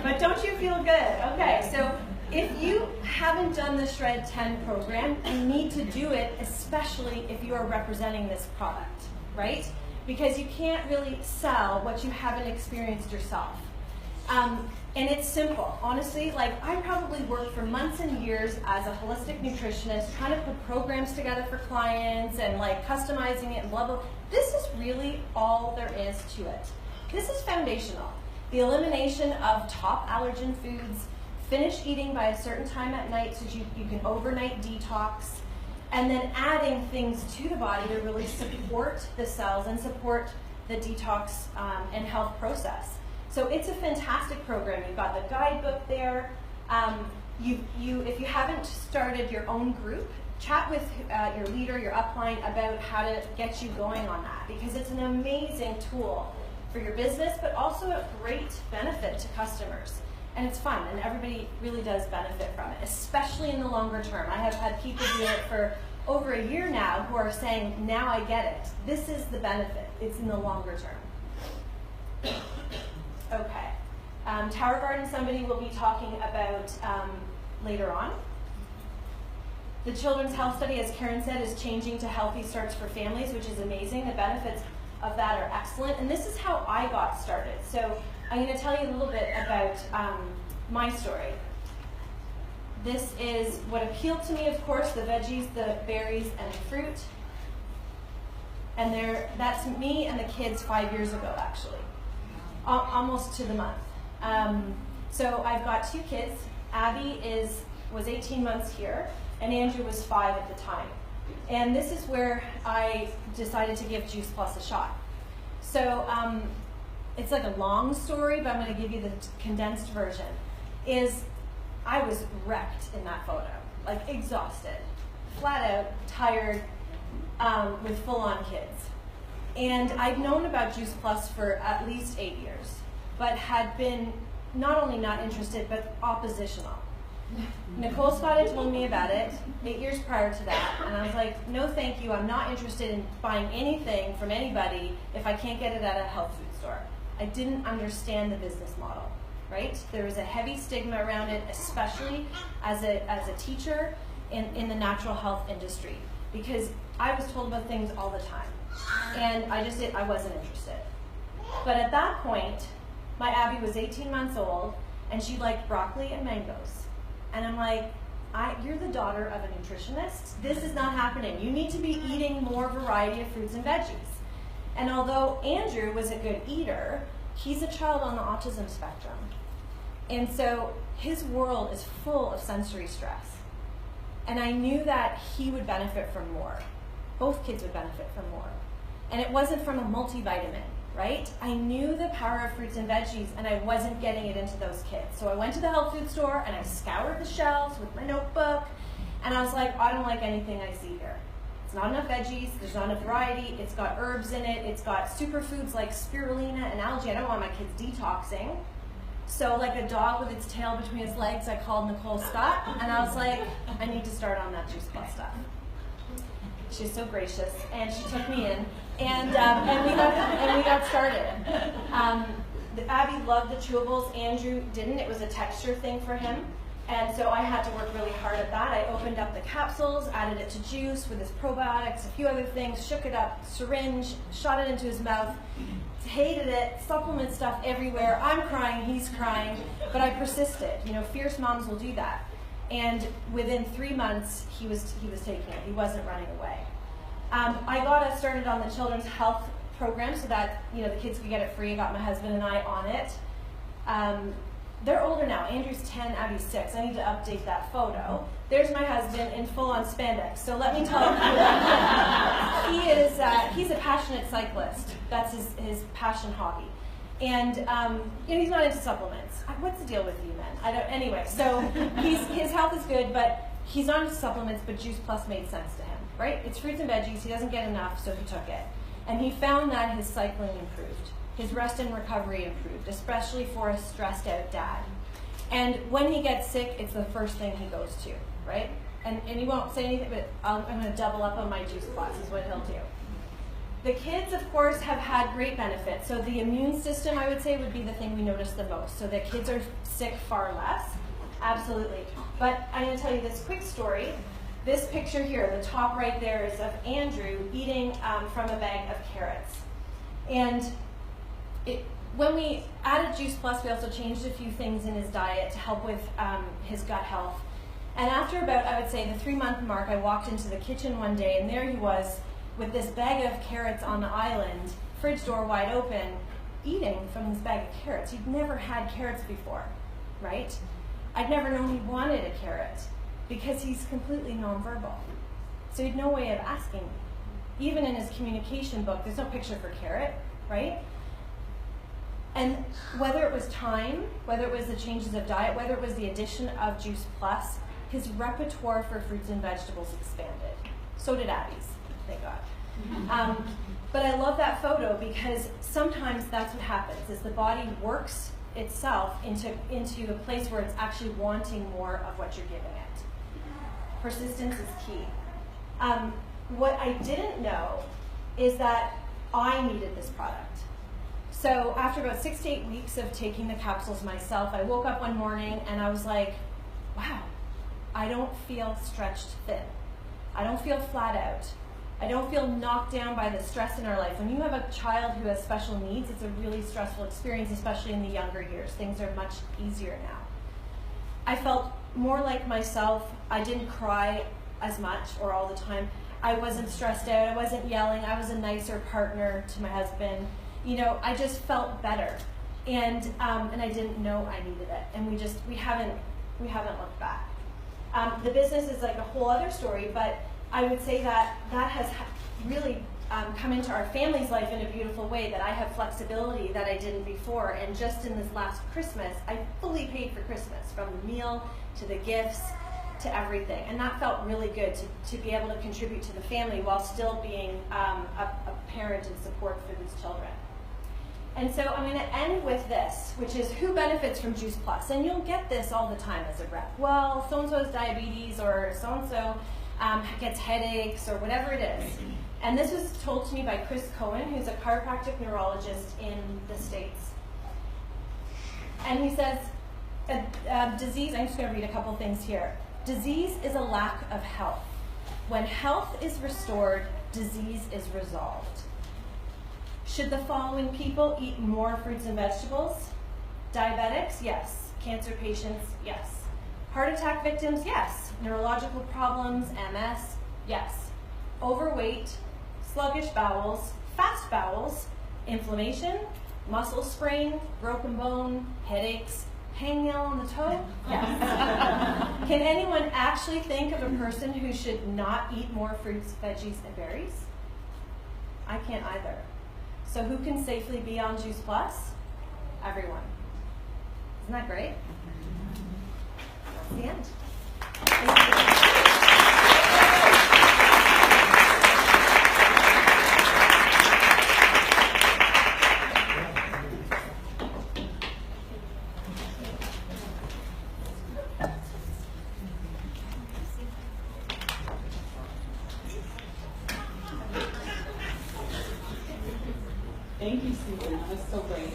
but don't you feel good? Okay, so if you haven't done the Shred 10 program, you need to do it, especially if you are representing this product, right? Because you can't really sell what you haven't experienced yourself. And it's simple. Honestly, like I probably worked for months and years as a holistic nutritionist, trying to put programs together for clients and like customizing it and blah, blah. This is really all there is to it. This is foundational. The elimination of top allergen foods, finish eating by a certain time at night so you can overnight detox, and then adding things to the body to really support the cells and support the detox and health process. So it's a fantastic program. You've got the guidebook there. If you haven't started your own group, chat with your leader, your upline, about how to get you going on that, because it's an amazing tool for your business, but also a great benefit to customers. And it's fun, and everybody really does benefit from it, especially in the longer term. I have had people do it for over a year now who are saying, now I get it. This is the benefit. It's in the longer term. Okay. Tower Garden, somebody will be talking about later on. The Children's Health Study, as Karen said, is changing to healthy starts for families, which is amazing. The benefits of that are excellent. And this is how I got started. So I'm going to tell you a little bit about my story. This is what appealed to me, of course, the veggies, the berries, and the fruit. And that's me and the kids 5 years ago, actually. Almost to the month. So I've got 2 kids. Abby was 18 months here, and Andrew was 5 at the time. And this is where I decided to give Juice Plus a shot. So it's like a long story, but I'm going to give you the condensed version. I was wrecked in that photo, like exhausted, flat out, tired, with full-on kids. And I'd known about Juice Plus for at least 8 years, but had been not only not interested, but oppositional. Nicole Scott had told me about it 8 years prior to that, and I was like, no thank you, I'm not interested in buying anything from anybody if I can't get it at a health food store. I didn't understand the business model, right? There was a heavy stigma around it, especially as a teacher in the natural health industry, because I was told about things all the time. And I wasn't interested. But at that point, my Abby was 18 months old, and she liked broccoli and mangoes. And I'm like, you're the daughter of a nutritionist. This is not happening. You need to be eating more variety of fruits and veggies. And although Andrew was a good eater, he's a child on the autism spectrum. And so his world is full of sensory stress. And I knew that he would benefit from more. Both kids would benefit from more. And it wasn't from a multivitamin, right? I knew the power of fruits and veggies, and I wasn't getting it into those kids. So I went to the health food store, and I scoured the shelves with my notebook, and I was like, I don't like anything I see here. It's not enough veggies, there's not enough variety, it's got herbs in it, it's got superfoods like spirulina and algae. I don't want my kids detoxing. So like a dog with its tail between its legs, I called Nicole Scott, and I was like, I need to start on that Juice Plus stuff. She's so gracious, and she took me in, and we got started. Abby loved the chewables. Andrew didn't. It was a texture thing for him, and so I had to work really hard at that. I opened up the capsules, added it to juice with his probiotics, a few other things, shook it up, syringe, shot it into his mouth. Hated it, supplement stuff everywhere. I'm crying, he's crying, but I persisted. You know, fierce moms will do that. And within 3 months, he was taking it. He wasn't running away. I got us started on the Children's Health Program so that the kids could get it free. I got my husband and I on it. They're older now. Andrew's 10, Abby's 6. I need to update that photo. There's my husband in full-on spandex. So let me tell you, he's a passionate cyclist. That's his passion hobby. And he's not into supplements. What's the deal with you, men? Anyway, so his health is good, but he's not into supplements, but Juice Plus made sense to him, right? It's fruits and veggies. He doesn't get enough, so he took it. And he found that his cycling improved. His rest and recovery improved, especially for a stressed out dad. And when he gets sick, it's the first thing he goes to, right? And he won't say anything, but I'm going to double up on my juice plus is what he'll do. The kids, of course, have had great benefits. So the immune system, I would say, would be the thing we notice the most. So the kids are sick far less, absolutely. But I'm going to tell you this quick story. This picture here, the top right there, is of Andrew eating from a bag of carrots. And when we added Juice Plus, we also changed a few things in his diet to help with his gut health. And after about, I would say, the 3-month mark, I walked into the kitchen one day, and there he was with this bag of carrots on the island, fridge door wide open, eating from this bag of carrots. He'd never had carrots before, right? I'd never known he wanted a carrot because he's completely nonverbal. So he had no way of asking. Even in his communication book, there's no picture for carrot, right? And whether it was time, whether it was the changes of diet, whether it was the addition of Juice Plus, his repertoire for fruits and vegetables expanded. So did Abby's, thank God. But I love that photo because sometimes that's what happens, is the body works itself into a place where it's actually wanting more of what you're giving it. Persistence is key. What I didn't know is that I needed this product. So after about 6 to 8 weeks of taking the capsules myself, I woke up one morning and I was like, wow, I don't feel stretched thin. I don't feel flat out. I don't feel knocked down by the stress in our life. When you have a child who has special needs, it's a really stressful experience, especially in the younger years. Things are much easier now. I felt more like myself. I didn't cry as much or all the time. I wasn't stressed out. I wasn't yelling. I was a nicer partner to my husband. You know, I just felt better, and I didn't know I needed it, and we haven't looked back. The business is like a whole other story, but I would say that has really come into our family's life in a beautiful way. That I have flexibility that I didn't before, and just in this last Christmas, I fully paid for Christmas, from the meal to the gifts to everything, and that felt really good to be able to contribute to the family while still being a parent and support for these children. And so I'm going to end with this, which is who benefits from Juice Plus? And you'll get this all the time as a rep. Well, so-and-so has diabetes, or so-and-so gets headaches, or whatever it is. And this was told to me by Chris Cohen, who's a chiropractic neurologist in the States. And he says, disease, I'm just going to read a couple things here. Disease is a lack of health. When health is restored, disease is resolved. Should the following people eat more fruits and vegetables? Diabetics, yes. Cancer patients, yes. Heart attack victims, yes. Neurological problems, MS, yes. Overweight, sluggish bowels, fast bowels, inflammation, muscle sprain, broken bone, headaches, hangnail on the toe, yes. Can anyone actually think of a person who should not eat more fruits, veggies, and berries? I can't either. So who can safely be on Juice Plus? Everyone. Isn't that great? That's the end. Thank you, Susan. That was so great.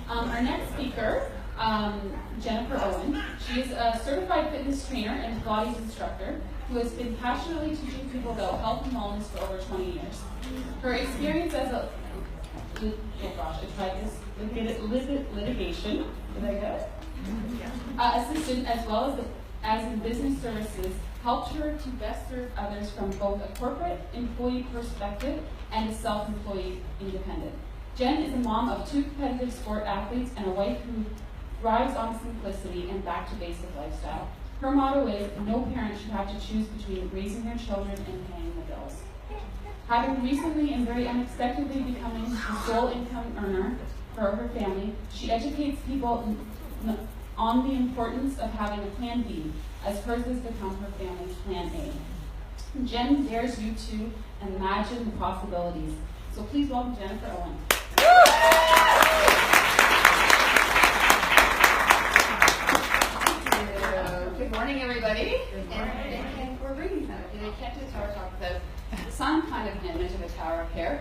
Our next speaker, Jennifer Owen. She is a certified fitness trainer and Pilates instructor who has been passionately teaching people about health and wellness for over 20 years. Her experience as a litigation assistant, as well as in business services, helped her to best serve others from both a corporate employee perspective and a self-employed independent. Jen is a mom of 2 competitive sport athletes and a wife who thrives on simplicity and back-to-basic lifestyle. Her motto is, no parent should have to choose between raising their children and paying the bills. Having recently and very unexpectedly becoming the sole income earner for her family, she educates people on the importance of having a plan B, as hers has become her family's plan A. Jen dares you to imagine the possibilities. So please welcome Jennifer Owen. Good morning, everybody. And we're reading that. I can't do a tower talk without some kind of image of a tower up here.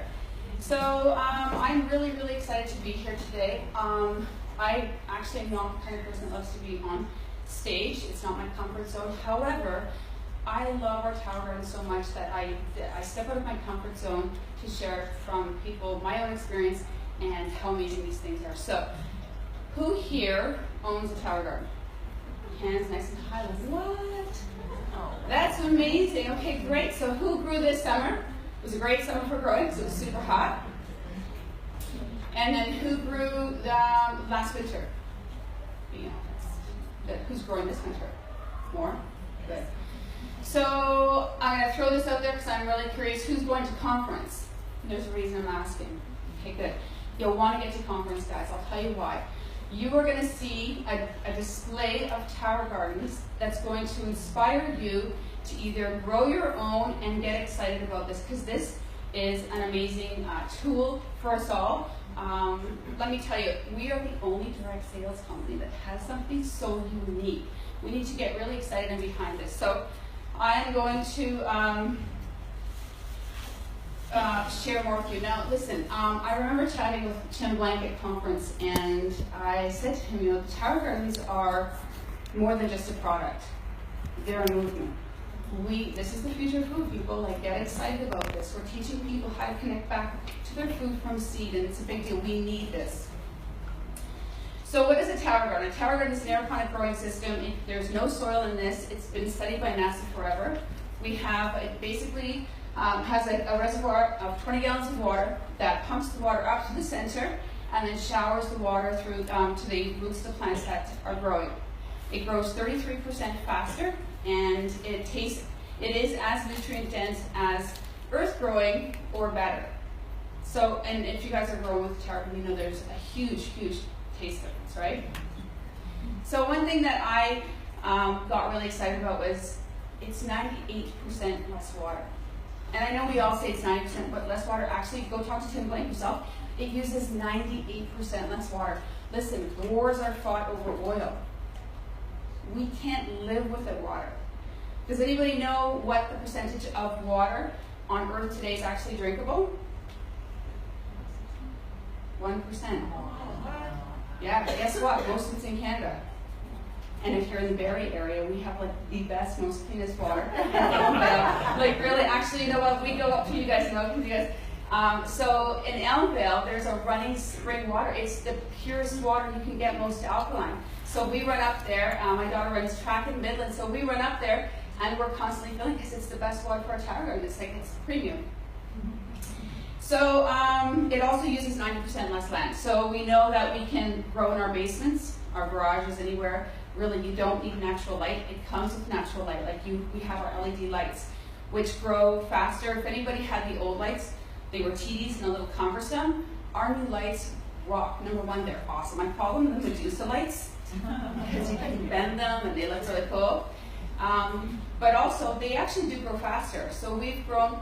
So I'm really, really excited to be here today. I actually am not the kind of person that loves to be on stage. It's not my comfort zone. However, I love our tower garden so much that I step out of my comfort zone to share from people my own experience and how amazing these things are. So, who here owns a tower garden? Hands nice and high. What? Oh, that's amazing. Okay, great. So who grew this summer? It was a great summer for growing because it was super hot. And then who grew last winter? Who's growing this winter? More? Good. So I'm going to throw this out there because I'm really curious. Who's going to conference? There's a reason I'm asking. Okay, good. You'll want to get to conference, guys. I'll tell you why. You are going to see a display of tower gardens that's going to inspire you to either grow your own and get excited about this, because this is an amazing tool for us all. Let me tell you, we are the only direct sales company that has something so unique. We need to get really excited and behind this. So I am going to share more with you. Now, listen, I remember chatting with Tim Blank at conference, and I said to him, the tower gardens are more than just a product. They're a movement. This is the future of food, people. Get excited about this. We're teaching people how to connect back to their food from seed, and it's a big deal. We need this. So what is a tower garden? A tower garden is an aeroponic growing system. There's no soil in this. It's been studied by NASA forever. We have, it basically has a reservoir of 20 gallons of water that pumps the water up to the center and then showers the water through to the roots of the plants that are growing. It grows 33% faster, and it is as nutrient dense as earth growing or better. So, and if you guys are growing with tower garden, you know there's a huge, huge taste difference, right? So one thing that I got really excited about was it's 98% less water. And I know we all say it's 90% less water. Actually, go talk to Tim Blank yourself. It uses 98% less water. Listen, wars are fought over oil. We can't live without water. Does anybody know what the percentage of water on Earth today is actually drinkable? 1%. Yeah, but guess what? Most of it's in Canada. And if you're in the Barrie area, we have the best, most cleanest water. Really, actually, you know what? We go up to you guys, so in Elmvale, there's a running spring water. It's the purest water you can get, most alkaline. So we run up there. My daughter runs track in Midland, so we run up there, and we're constantly filling because it's the best water for our tower garden. It's premium. So it also uses 90% less land. So we know that we can grow in our basements, our garages, anywhere. Really, you don't need natural light. It comes with natural light. We have our LED lights, which grow faster. If anybody had the old lights, they were TDs and a little cumbersome. Our new lights rock. Number one, they're awesome. I call them the Medusa lights because you can bend them and they look really cool. But also, they actually do grow faster. So we've grown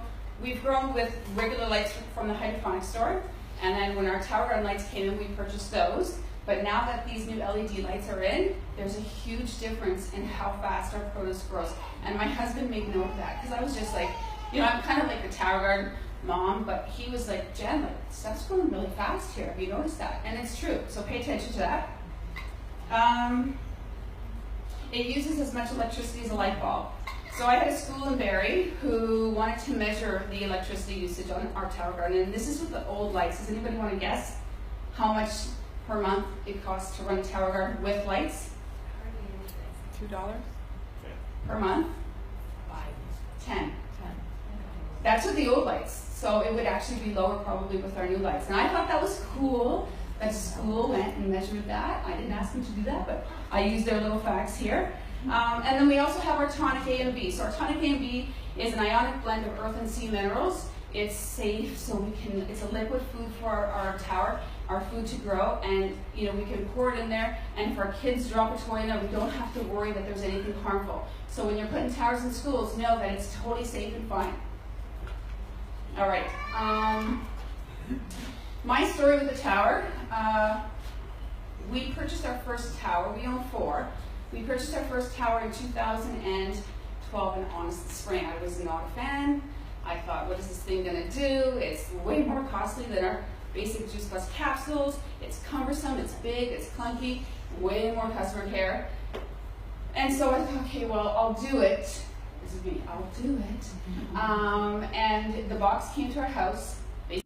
with regular lights from the hydroponic store, and then when our tower garden lights came in, we purchased those. But now that these new LED lights are in, there's a huge difference in how fast our produce grows. And my husband made note of that, because I was just like, I'm kind of like a tower garden mom, but he was like, Jen, stuff's growing really fast here. Have you noticed that? And it's true, so pay attention to that. It uses as much electricity as a light bulb. So I had a school in Barrie who wanted to measure the electricity usage on our tower garden, and this is with the old lights. Does anybody want to guess how much per month it costs to run a tower garden with lights? $2 per month? 10. That's with the old lights. So it would actually be lower probably with our new lights. And I thought that was cool that school went and measured that. I didn't ask them to do that, but I used their little facts here. And then we also have our tonic A and B. So our tonic A and B is an ionic blend of earth and sea minerals. It's safe, so it's a liquid food for our tower, our food to grow, and we can pour it in there, and if our kids drop a toy in there, we don't have to worry that there's anything harmful. So when you're putting towers in schools, know that it's totally safe and fine. All right. My story with the tower, we purchased our first tower. We own 4. We purchased our first tower in 2012 in Honest Spring. I was not a fan. I thought, what is this thing gonna do? It's way more costly than our basic Juice Plus capsules. It's cumbersome, it's big, it's clunky, way more customer care. And so I thought, okay, well, I'll do it. This is me, I'll do it. And the box came to our house.